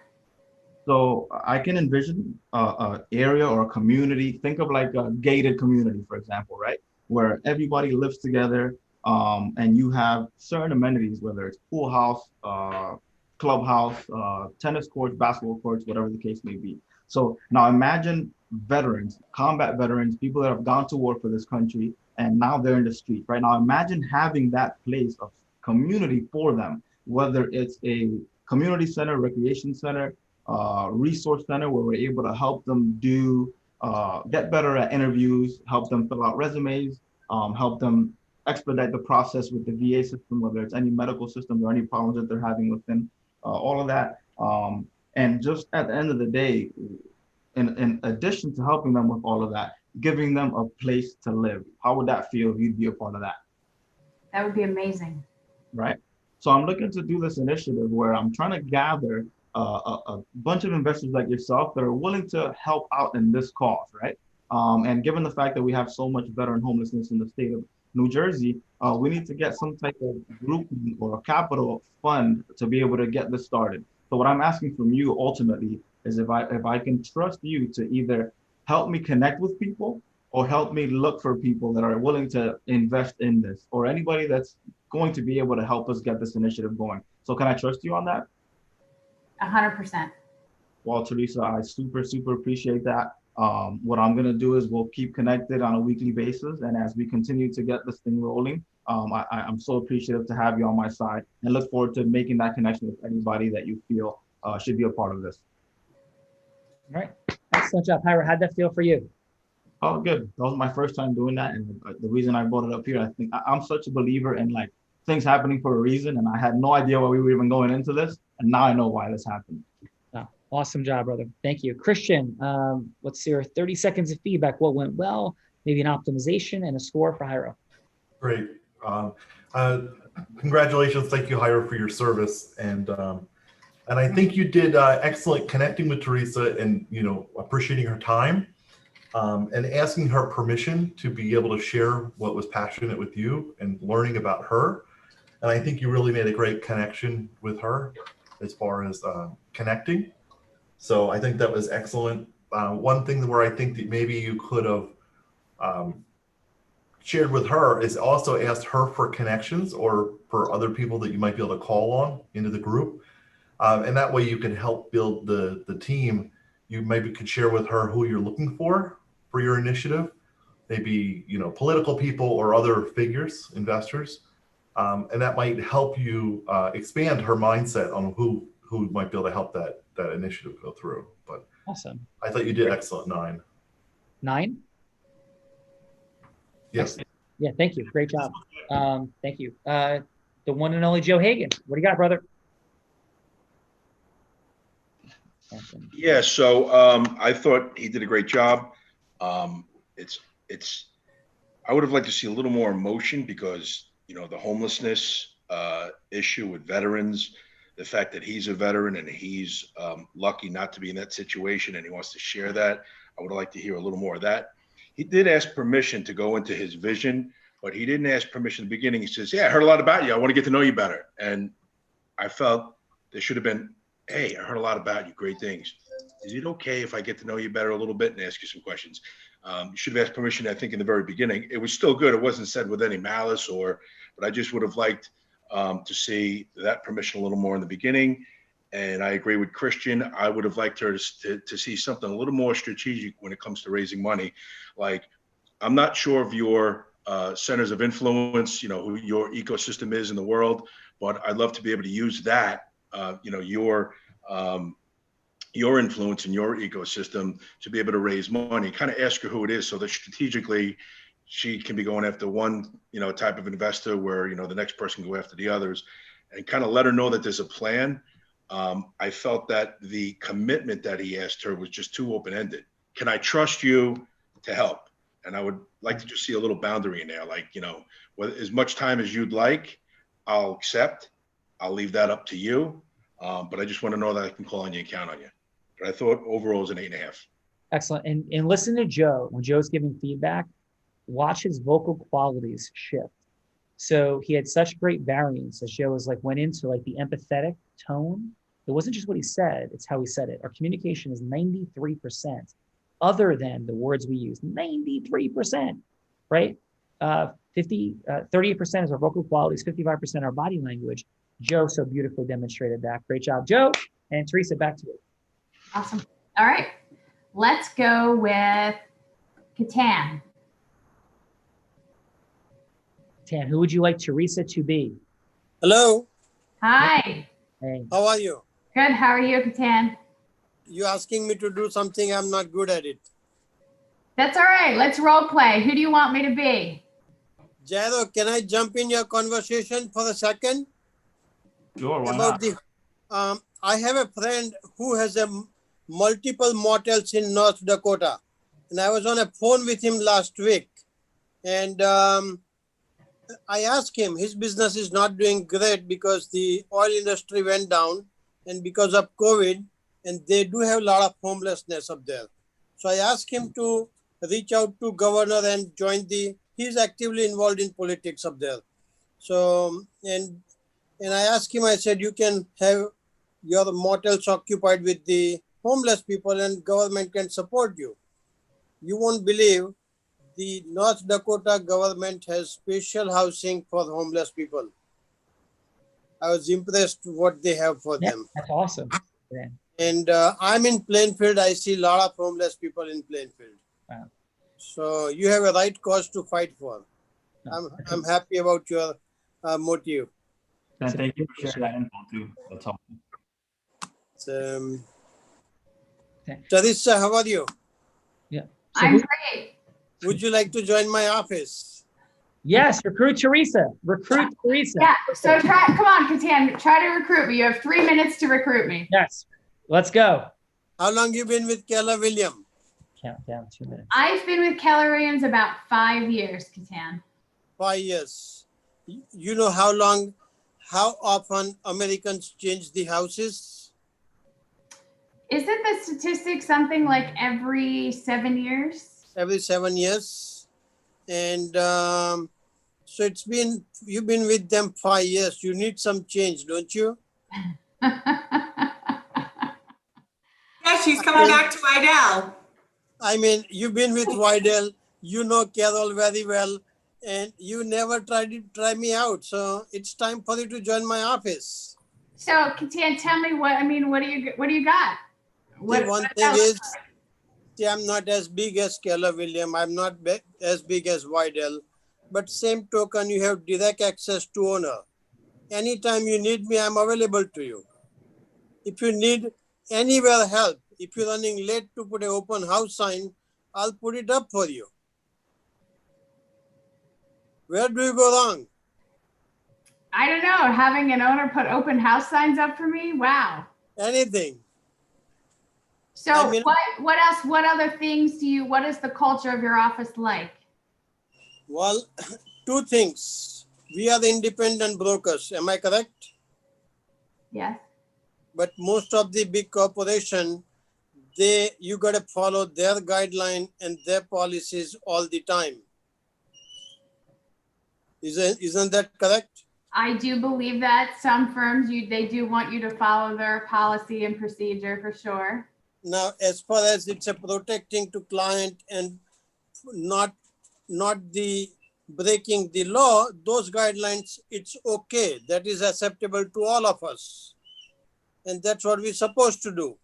So I can envision a area or a community. Think of like a gated community, for example, right? Where everybody lives together, and you have certain amenities, whether it's pool house, clubhouse, tennis courts, basketball courts, whatever the case may be. So now imagine veterans, combat veterans, people that have gone to war for this country, and now they're in the street, right? Now imagine having that place of community for them, whether it's a community center, recreation center, resource center, where we're able to help them get better at interviews, help them fill out resumes, help them expedite the process with the VA system, whether it's any medical system or any problems that they're having within all of that. And just at the end of the day, in addition to helping them with all of that, giving them a place to live. How would that feel if you'd be a part of that? That would be amazing. Right. So I'm looking to do this initiative where I'm trying to gather a bunch of investors like yourself that are willing to help out in this cause, right? And given the fact that we have so much veteran homelessness in the state of New Jersey, we need to get some type of group or a capital fund to be able to get this started. So what I'm asking from you ultimately is if I can trust you to either help me connect with people or help me look for people that are willing to invest in this, or anybody that's going to be able to help us get this initiative going. So can I trust you on that? 100%. Well, Teresa, I super appreciate that. What I'm gonna do is we'll keep connected on a weekly basis, and as we continue to get this thing rolling, I'm so appreciative to have you on my side, and look forward to making that connection with anybody that you feel should be a part of this. All right, excellent job, Hira. How'd that feel for you? Oh, good. That was my first time doing that, and the reason I brought it up here, I think I'm such a believer in like things happening for a reason, and I had no idea why we were even going into this, and now I know why this happened. Awesome job, brother. Thank you. Christian, let's see your 30 seconds of feedback. What went well? Maybe an optimization and a score for Hira. Great. Congratulations. Thank you, Hira, for your service. And I think you did excellent connecting with Teresa and, you know, appreciating her time and asking her permission to be able to share what was passionate with you and learning about her. And I think you really made a great connection with her as far as connecting. So I think that was excellent. One thing where I think that maybe you could have shared with her is also asked her for connections or for other people that you might be able to call on into the group. And that way you can help build the team. You maybe could share with her who you're looking for your initiative, maybe, you know, political people or other figures, investors. And that might help you expand her mindset on who might be able to help that initiative go through. But awesome. I thought you did excellent. 9. 9? Yes. Excellent. Yeah, thank you. Great job. Thank you. The one and only Joe Hagan. What do you got, brother? Awesome. Yeah, so I thought he did a great job. I would have liked to see a little more emotion because, you know, the homelessness issue with veterans, the fact that he's a veteran and he's lucky not to be in that situation and he wants to share that. I would like to hear a little more of that. He did ask permission to go into his vision, but he didn't ask permission in the beginning. He says, yeah, I heard a lot about you. I want to get to know you better. And I felt there should have been, hey, I heard a lot about you. Great things. Is it okay if I get to know you better a little bit and ask you some questions? You should have asked permission, I think, in the very beginning. It was still good. It wasn't said with any malice but I just would have liked to see that permission a little more in the beginning. And I agree with Christian. I would have liked her to see something a little more strategic when it comes to raising money. Like, I'm not sure of your centers of influence, you know, who your ecosystem is in the world, but I'd love to be able to use that, you know, your influence in your ecosystem to be able to raise money. Kind of ask her who it is so that strategically she can be going after one, you know, type of investor where, you know, the next person can go after the others, and kind of let her know that there's a plan. I felt that the commitment that he asked her was just too open-ended. Can I trust you to help? And I would like to just see a little boundary in there, like, you know, as much time as you'd like, I'll accept. I'll leave that up to you. But I just want to know that I can call on you and count on you. But I thought overall it was an 8.5. Excellent. And listen to Joe. When Joe's giving feedback, watch his vocal qualities shift. So he had such great variance as Joe was like, went into like the empathetic tone. It wasn't just what he said, it's how he said it. Our communication is 93% other than the words we use, 93%, right? 38% is our vocal qualities, 55% our body language. Joe so beautifully demonstrated that. Great job, Joe. And Teresa, back to you. Awesome. All right, let's go with Catan. Tan, who would you like Teresa to be? Hello. Hi. Hey. How are you? Good. How are you, Catan? You asking me to do something, I'm not good at it. That's all right. Let's role play. Who do you want me to be? Jairo, can I jump in your conversation for a second? Sure, why About not? I have a friend who has multiple motels in North Dakota, and I was on a phone with him last week, and I asked him, his business is not doing great because the oil industry went down and because of COVID, and they do have a lot of homelessness up there. So I asked him to reach out to governor and join he's actively involved in politics up there. So, and I asked him, I said, you can have your motels occupied with the homeless people and government can support you. You won't believe the North Dakota government has special housing for homeless people. I was impressed what they have for them. That's awesome. Yeah. And I'm in Plainfield. I see a lot of homeless people in Plainfield. Wow. So you have a right cause to fight for. I'm happy about your motive. And thank you for sharing that info too. That's helpful. Teresa, how are you? Yeah. I'm great. Would you like to join my office? Yes, recruit Teresa. Recruit Teresa. Yeah. So come on, Katan, try to recruit me. You have 3 minutes to recruit me. Yes. Let's go. How long you been with Keller Williams? Count down 2 minutes. I've been with Keller Williams about 5 years, Katan. 5 years. You know how often Americans change the houses? Isn't the statistic something like every 7 years? Every 7 years. And so you've been with them 5 years. You need some change, don't you? Yeah, she's coming back to Wydell. I mean, you've been with Wydell, you know Carol very well, and you never tried to try me out. So it's time for you to join my office. So, Katan, tell me what do you got? One thing is, I'm not as big as Keller Williams. I'm not as big as Wydell. But same token, you have direct access to owner. Anytime you need me, I'm available to you. If you need anywhere help, if you're running late to put an open house sign, I'll put it up for you. Where do you go wrong? I don't know. Having an owner put open house signs up for me? Wow. Anything. So I mean, what else, what other things what is the culture of your office like? Well, 2 things. We are the independent brokers. Am I correct? Yes. But most of the big corporation, you got to follow their guideline and their policies all the time. Isn't that correct? I do believe that some firms, they do want you to follow their policy and procedure for sure. Now, as far as it's a protecting to client and not the breaking the law, those guidelines, it's okay. That is acceptable to all of us. And that's what we're supposed to do.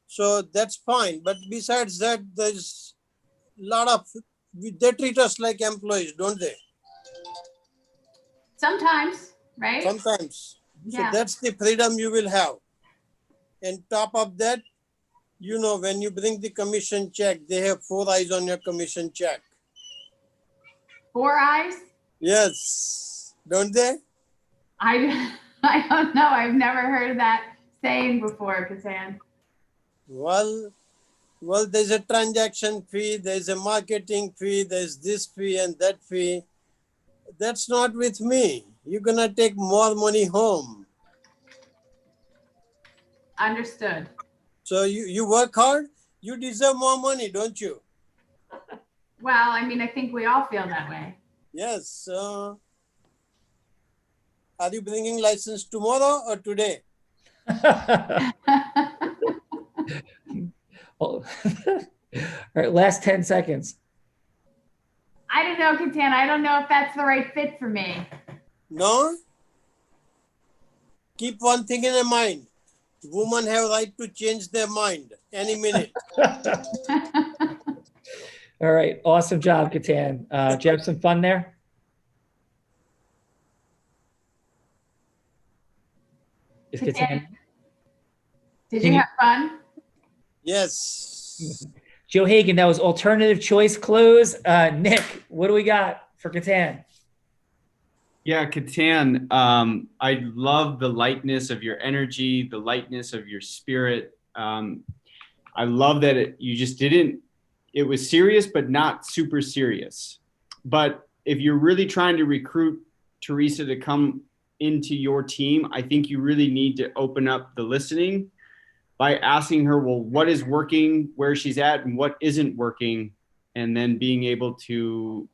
So that's fine. But besides that, there's a lot of, they treat us like employees, don't they? Sometimes, right? Sometimes. Yeah. So that's the freedom you will have. And top of that, you know, when you bring the commission check, they have 4 eyes on your commission check. 4 eyes? Yes. Don't they? I don't know. I've never heard that saying before, Katan. Well, there's a transaction fee, there's a marketing fee, there's this fee and that fee. That's not with me. You're gonna take more money home. Understood. So you work hard, you deserve more money, don't you? Well, I mean, I think we all feel that way. Yes. Are you bringing license tomorrow or today? All right, last 10 seconds. I don't know, Katan. I don't know if that's the right fit for me. No? Keep one thing in mind. Women have right to change their mind any minute. All right, awesome job, Katan. Did you have some fun there? Is Katan? Did you have fun? Yes. Joe Hagan, that was alternative choice close. Nick, what do we got for Katan? Yeah, Katan, I love the lightness of your energy, the lightness of your spirit. I love that it was serious, but not super serious. But if you're really trying to recruit Teresa to come into your team, I think you really need to open up the listening by asking her, well, what is working, where she's at, and what isn't working, and then being able to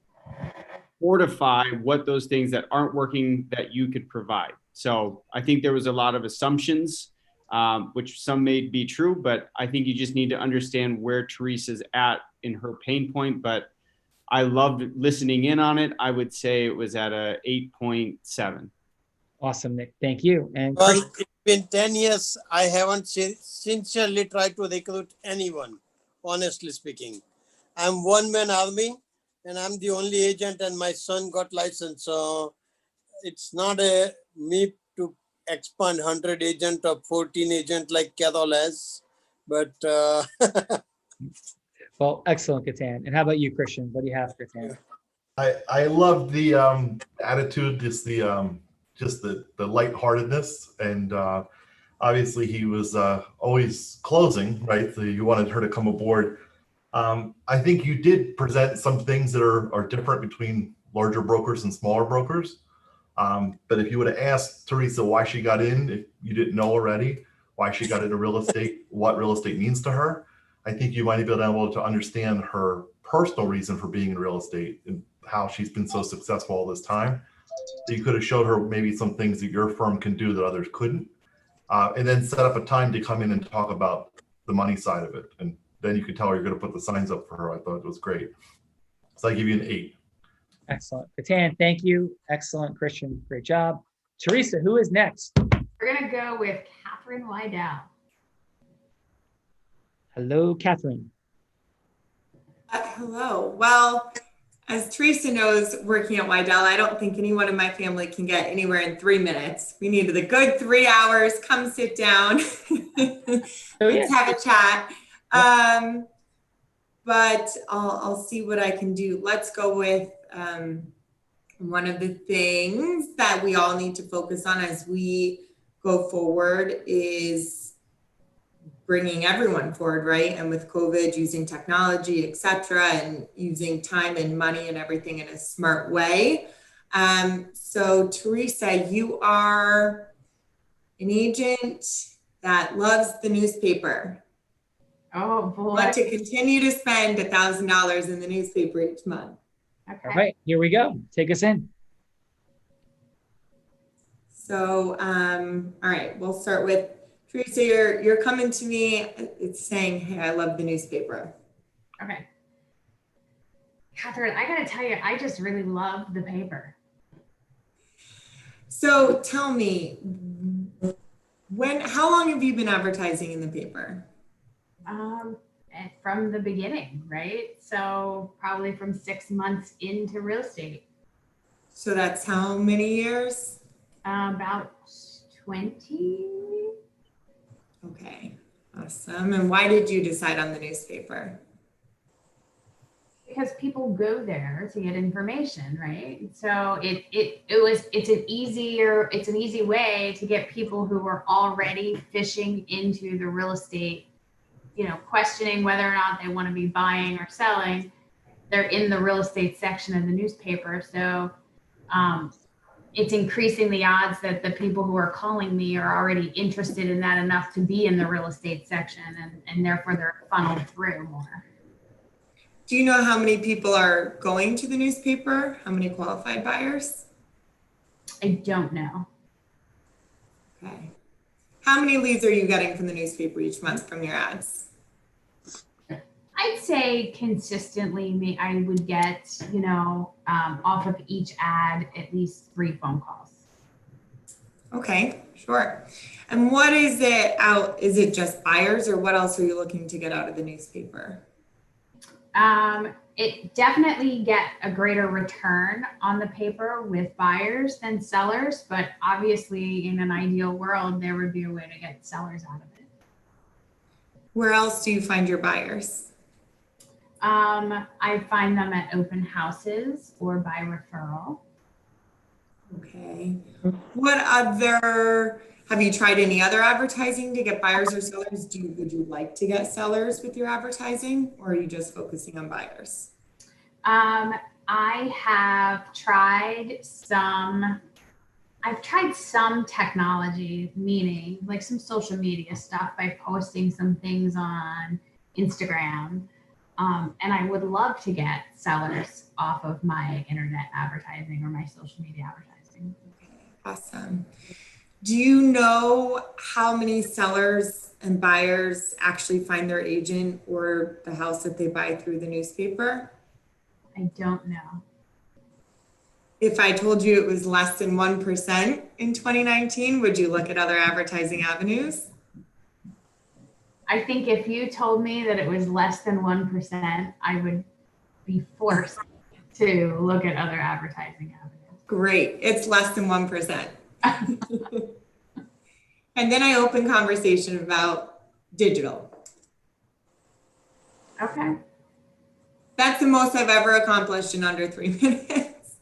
fortify what those things that aren't working that you could provide. So I think there was a lot of assumptions which some may be true, but I think you just need to understand where Teresa's at in her pain point. But I loved listening in on it. I would say it was at a 8.7. Awesome, Nick. Thank you. And Well, Christian, it's been 10 years. I haven't sincerely tried to recruit anyone, honestly speaking. I'm one-man army and I'm the only agent and my son got license. So it's not a me to expand 100 agent or 14 agent like Carol has, but well, excellent, Catan. And how about you, Christian? What do you have, Catan? I love the attitude, just the lightheartedness, and obviously he was always closing, right? So you wanted her to come aboard. I think you did present some things that are different between larger brokers and smaller brokers. But if you would have asked Teresa why she got in, if you didn't know already, why she got into real estate, what real estate means to her, I think you might have been able to understand her personal reason for being in real estate and how she's been so successful all this time. So you could have showed her maybe some things that your firm can do that others couldn't, and then set up a time to come in and talk about the money side of it. And then you could tell her you're going to put the signs up for her. I thought it was great. So I give you an 8. Excellent. Catan, thank you. Excellent, Christian. Great job. Teresa, who is next? We're gonna go with Catherine Wydell. Hello, Catherine. Hello. Well, as Teresa knows, working at Wydell, I don't think anyone in my family can get anywhere in 3 minutes. We needed a good 3 hours. Come sit down. Let's have a chat. But I'll see what I can do. Let's go with one of the things that we all need to focus on as we go forward is bringing everyone forward, right? And with COVID, using technology, et cetera, and using time and money and everything in a smart way. So Teresa, you are an agent that loves the newspaper. Oh boy. Want to continue to spend $1,000 in the newspaper each month. Okay. All right, here we go. Take us in. So, all right, we'll start with Teresa. You're coming to me. It's saying, hey, I love the newspaper. Okay. Catherine, I gotta tell you, I just really love the paper. So tell me, how long have you been advertising in the paper? From the beginning, right? So probably from 6 months into real estate. So that's how many years? About 20. Okay, awesome. And why did you decide on the newspaper? Because people go there to get information, right? So it's an easy way to get people who are already fishing into the real estate, questioning whether or not they want to be buying or selling. They're in the real estate section of the newspaper. So it's increasing the odds that the people who are calling me are already interested in that enough to be in the real estate section, and therefore they're funneled through more. Do you know how many people are going to the newspaper? How many qualified buyers? I don't know. Okay. How many leads are you getting from the newspaper each month from your ads? I'd say consistently, I would get, off of each ad, at least 3 phone calls. Okay, sure. And what is it out? Is it just buyers, or what else are you looking to get out of the newspaper? It definitely get a greater return on the paper with buyers than sellers, but obviously in an ideal world, there would be a way to get sellers out of it. Where else do you find your buyers? I find them at open houses or by referral. Okay. Have you tried any other advertising to get buyers or sellers? Would you like to get sellers with your advertising, or are you just focusing on buyers? I've tried some technology, meaning like some social media stuff by posting some things on Instagram. And I would love to get sellers off of my internet advertising or my social media advertising. Okay, awesome. Do you know how many sellers and buyers actually find their agent or the house that they buy through the newspaper? I don't know. If I told you it was less than 1% in 2019, would you look at other advertising avenues? I think if you told me that it was less than 1%, I would be forced to look at other advertising avenues. Great, it's less than 1%. And then I open conversation about digital. Okay. That's the most I've ever accomplished in under 3 minutes.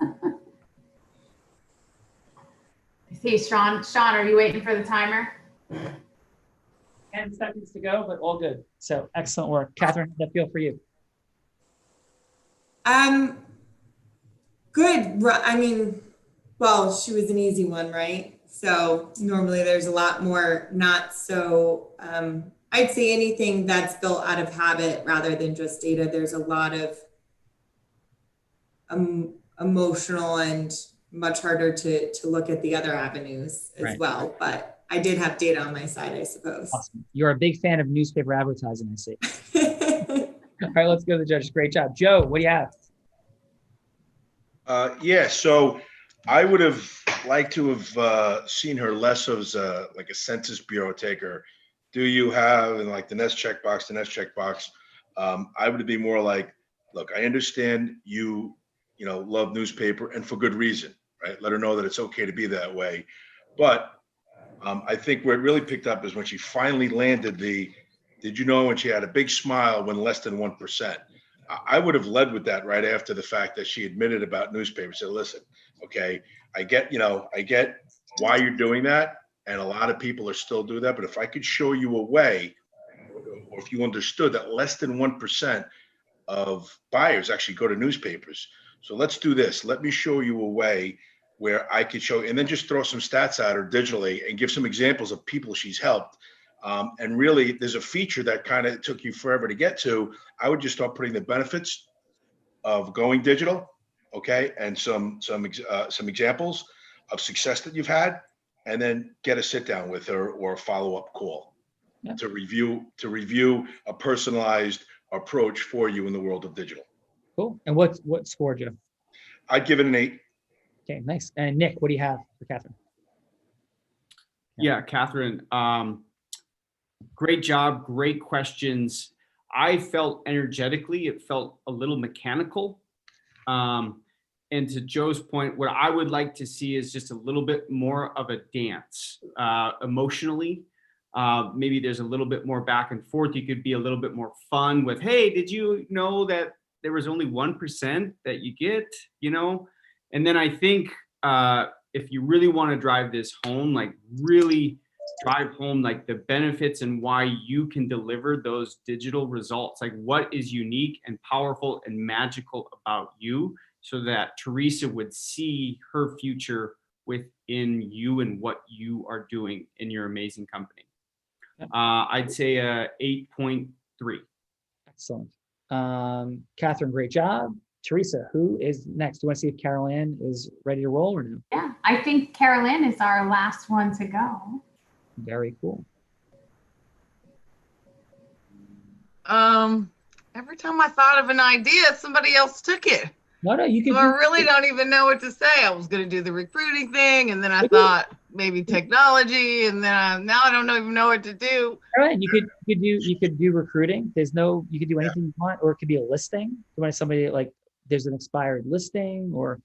See, Sean, are you waiting for the timer? 10 seconds to go, but all good. So excellent work. Catherine, how does that feel for you? Good. I mean, well, she was an easy one, right? So normally there's a lot more not so, I'd say anything that's built out of habit rather than just data. There's a lot of emotional and much harder to look at the other avenues as well. But I did have data on my side, I suppose. Awesome. You're a big fan of newspaper advertising, I see. All right, let's go to the judges. Great job. Joe, what do you have? Yeah, so I would have liked to have seen her less as like a Census Bureau taker. Do you have, and like the next checkbox, I would be more like, look, I understand you love newspaper and for good reason, right? Let her know that it's okay to be that way. But I think where it really picked up is when she finally landed did you know, when she had a big smile when less than 1%. I would have led with that right after the fact that she admitted about newspapers. Said, listen, okay, I get why you're doing that. And a lot of people are still doing that. But if I could show you a way, or if you understood that less than 1% of buyers actually go to newspapers. So let's do this. Let me show you a way where I could show, and then just throw some stats at her digitally and give some examples of people she's helped. And really, there's a feature that kind of took you forever to get to. I would just start putting the benefits of going digital, okay, and some examples of success that you've had, and then get a sit down with her or a follow-up call to review a personalized approach for you in the world of digital. Cool. And what score, Joe? I'd give it an 8. Okay, nice. And Nick, what do you have for Catherine? Yeah, Catherine, great job, great questions. I felt energetically, it felt a little mechanical. And to Joe's point, what I would like to see is just a little bit more of a dance emotionally. Maybe there's a little bit more back and forth. You could be a little bit more fun with, hey, did you know that there was only 1% that you get, And then I think if you really want to drive this home, like really drive home like the benefits and why you can deliver those digital results, like what is unique and powerful and magical about you, so that Teresa would see her future within you and what you are doing in your amazing company. I'd say 8.3. Excellent. Catherine, great job. Teresa, who is next? Do you want to see if Carol Ann is ready to roll or no? Yeah, I think Carol Ann is our last one to go. Very cool. Every time I thought of an idea, somebody else took it. No, you can. So I really don't even know what to say. I was going to do the recruiting thing, and then I thought maybe technology, and then now I don't even know what to do. All right, you could do recruiting. You could do anything you want, or it could be a listing. You want somebody like there's an expired listing, or.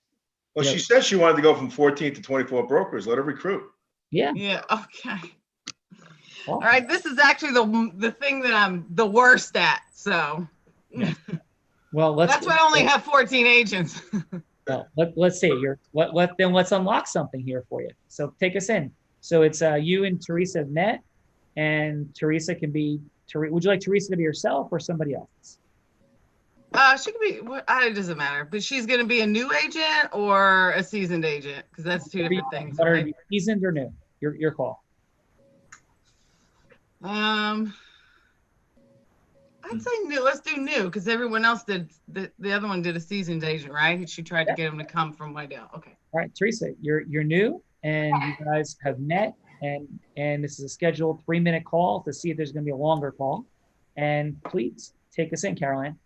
Well, she said she wanted to go from 14 to 24 brokers. Let her recruit. Yeah. Yeah. Okay. All right. This is actually the thing that I'm the worst at. So. Yeah. Well, that's why I only have 14 agents. Well, let's see. Let's unlock something here for you. So take us in. So it's you and Teresa have met, and Teresa can be. Would you like Teresa to be herself or somebody else? She could be. It doesn't matter. But she's going to be a new agent or a seasoned agent, because that's two different things. Are you seasoned or new? Your call. I'd say new. Let's do new, because everyone else did. The other one did a seasoned agent, right? She tried to get him to come from Wydell. Okay. All right, Teresa, you're new, and you guys have met, And this is a scheduled 3-minute call to see if there's going to be a longer call. And please take us in, Caroline.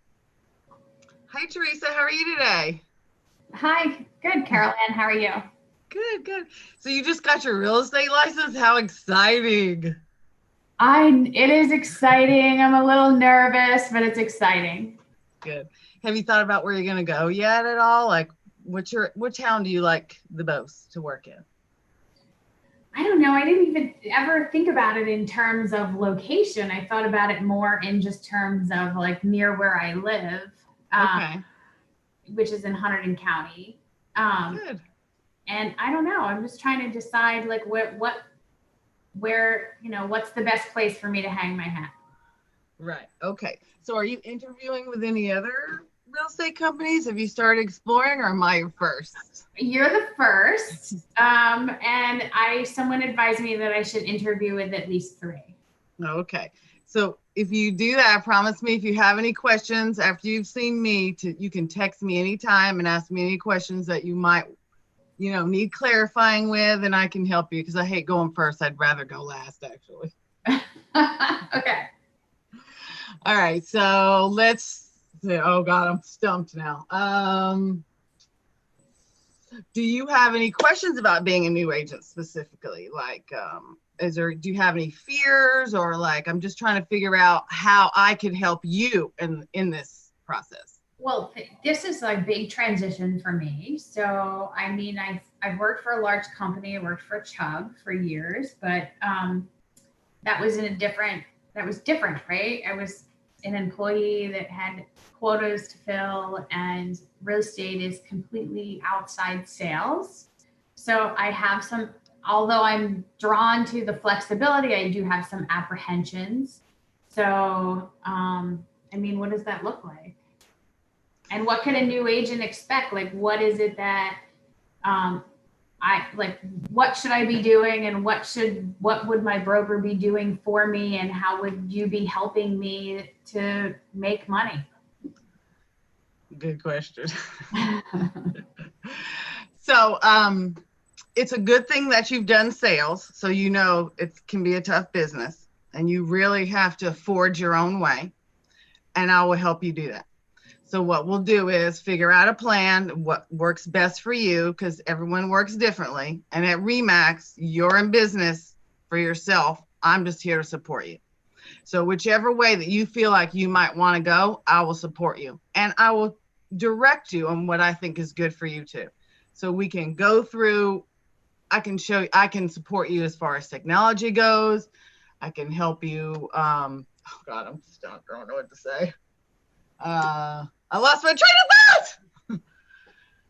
Hi, Teresa. How are you today? Hi, good, Carol Ann. How are you? Good, good. So you just got your real estate license? How exciting. It is exciting. I'm a little nervous, but it's exciting. Good. Have you thought about where you're going to go yet at all? Like, what town do you like the most to work in? I don't know. I didn't even ever think about it in terms of location. I thought about it more in just terms of like near where I live, Okay. which is in Hunterdon County. Good. And I don't know. I'm just trying to decide like where, you know, what's the best place for me to hang my hat. Right. Okay. So are you interviewing with any other real estate companies? Have you started exploring, or am I your first? You're the first. And someone advised me that I should interview with at least 3. Okay. So if you do that, promise me if you have any questions after you've seen me, you can text me anytime and ask me any questions that you might, you know, need clarifying with, and I can help you because I hate going first. I'd rather go last, actually. Okay. All right. So let's see. Oh God, I'm stumped now. Do you have any questions about being a new agent specifically? Like, do you have any fears, or like, I'm just trying to figure out how I can help you in this process? Well, this is a big transition for me. So, I mean, I've worked for a large company. I worked for Chubb for years, but that was different, right? I was an employee that had quotas to fill, and real estate is completely outside sales. So I have although I'm drawn to the flexibility, I do have some apprehensions. So, I mean, what does that look like? And what could a new agent expect? Like, what is it that what should I be doing, and what would my broker be doing for me, and how would you be helping me to make money? Good question. So, it's a good thing that you've done sales. So, you know, it can be a tough business, and you really have to forge your own way, and I will help you do that. So what we'll do is figure out a plan, what works best for you, because everyone works differently. And at RE/MAX, you're in business for yourself. I'm just here to support you. So whichever way that you feel like you might want to go, I will support you. And I will direct you on what I think is good for you too. So we can go through, I can support you as far as technology goes. I can help you. Oh God, I'm stuck. I don't know what to say. I lost my train of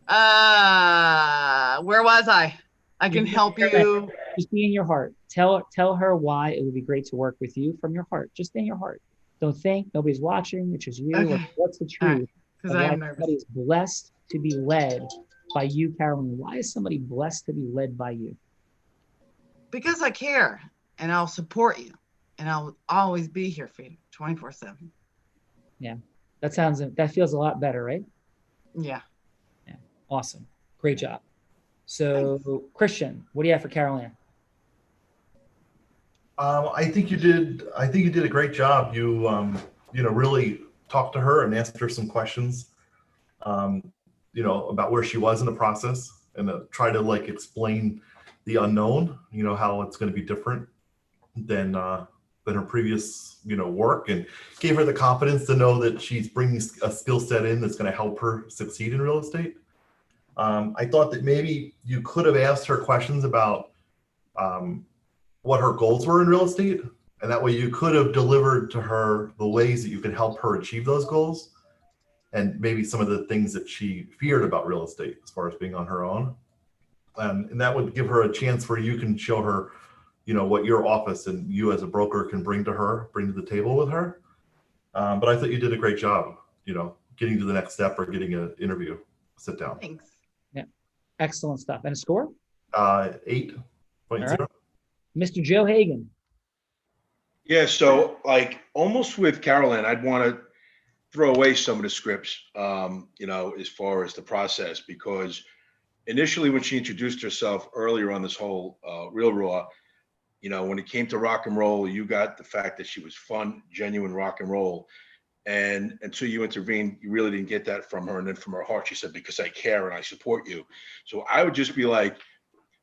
thought. Where was I? I can help you. Just be in your heart. Tell her why it would be great to work with you from your heart. Just in your heart. Don't think nobody's watching. It's just you. Okay. What's the truth? Because I am nervous. Somebody is blessed to be led by you, Carolyn. Why is somebody blessed to be led by you? Because I care, and I'll support you, and I'll always be here for you 24/7. Yeah. That feels a lot better, right? Yeah. Yeah. Awesome. Great job. So, thanks. Christian, what do you have for Carol Ann? I think you did a great job. You really talked to her and asked her some questions, about where she was in the process, and try to like explain the unknown, how it's going to be different than her previous, work, and gave her the confidence to know that she's bringing a skill set in that's going to help her succeed in real estate. I thought that maybe you could have asked her questions about what her goals were in real estate, and that way you could have delivered to her the ways that you could help her achieve those goals, and maybe some of the things that she feared about real estate as far as being on her own. And that would give her a chance where you can show her what your office and you as a broker can bring to the table with her. But I thought you did a great job, getting to the next step or getting an interview, sit down. Thanks. Yeah. Excellent stuff. And a score? 8.0. Right. Mr. Joe Hagan. Yeah. So like almost with Carolyn, I'd want to throw away some of the scripts, as far as the process, because initially when she introduced herself earlier on this whole Real Raw, You know, when it came to rock and roll, you got the fact that she was fun, genuine rock and roll. And until you intervened, you really didn't get that from her. And then from her heart, she said, because I care and I support you. So I would just be like,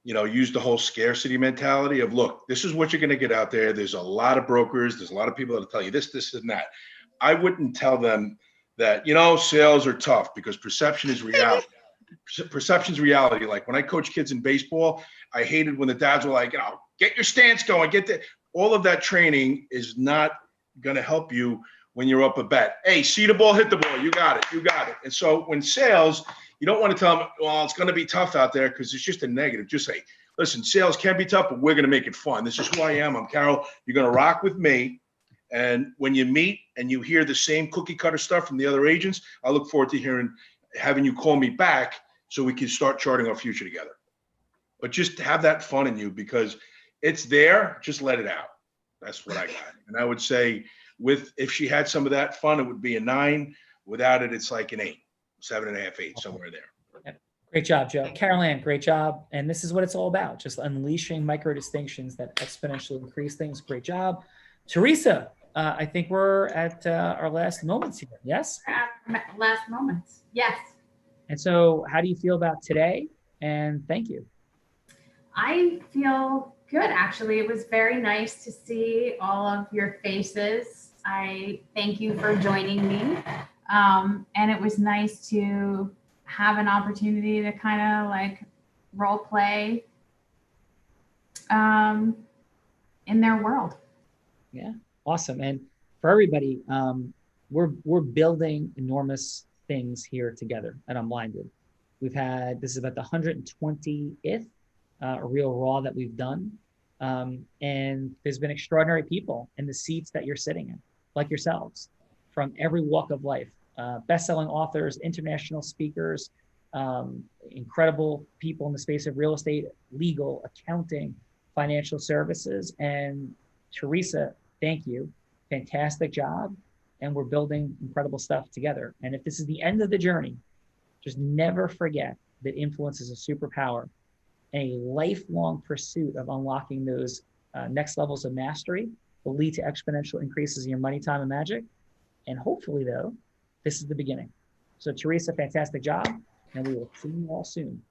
you know, use the whole scarcity mentality of, look, this is what you're going to get out there. There's a lot of brokers. There's a lot of people that'll tell you this, this, and that. I wouldn't tell them that, you know, sales are tough, because perception is reality. Perception's reality. Like when I coach kids in baseball, I hated when the dads were like, you know, get your stance going, get the, all of that training is not going to help you when you're up a bet. Hey, see the ball, hit the ball. You got it. You got it. And so when sales, you don't want to tell them, well, it's going to be tough out there, because it's just a negative. Just say, listen, sales can be tough, but we're going to make it fun. This is who I am. I'm Carol. You're going to rock with me. And when you meet and you hear the same cookie cutter stuff from the other agents, I look forward to having you call me back so we can start charting our future together. But just have that fun in you, because it's there. Just let it out. That's what I got. And I would say, if she had some of that fun, it would be a 9. Without it, it's like an 8, 7.5, 8, somewhere there. Great job, Joe. Carol Ann, great job. And this is what it's all about, just unleashing micro distinctions that exponentially increase things. Great job. Teresa, I think we're at our last moments here. Yes? Last moments. Yes. And so how do you feel about today? And thank you. I feel good, actually. It was very nice to see all of your faces. I thank you for joining me. And it was nice to have an opportunity to kind of like role play in their world. Yeah, awesome. And for everybody, we're building enormous things here together at Unblinded. This is about the 120th Real Raw that we've done. And there's been extraordinary people in the seats that you're sitting in, like yourselves, from every walk of life. Best-selling authors, international speakers, incredible people in the space of real estate, legal, accounting, financial services. And Teresa, thank you. Fantastic job. And we're building incredible stuff together. And if this is the end of the journey, just never forget that influence is a superpower, and a lifelong pursuit of unlocking those next levels of mastery will lead to exponential increases in your money, time, and magic. And hopefully, though, this is the beginning. So Teresa, fantastic job. And we will see you all soon.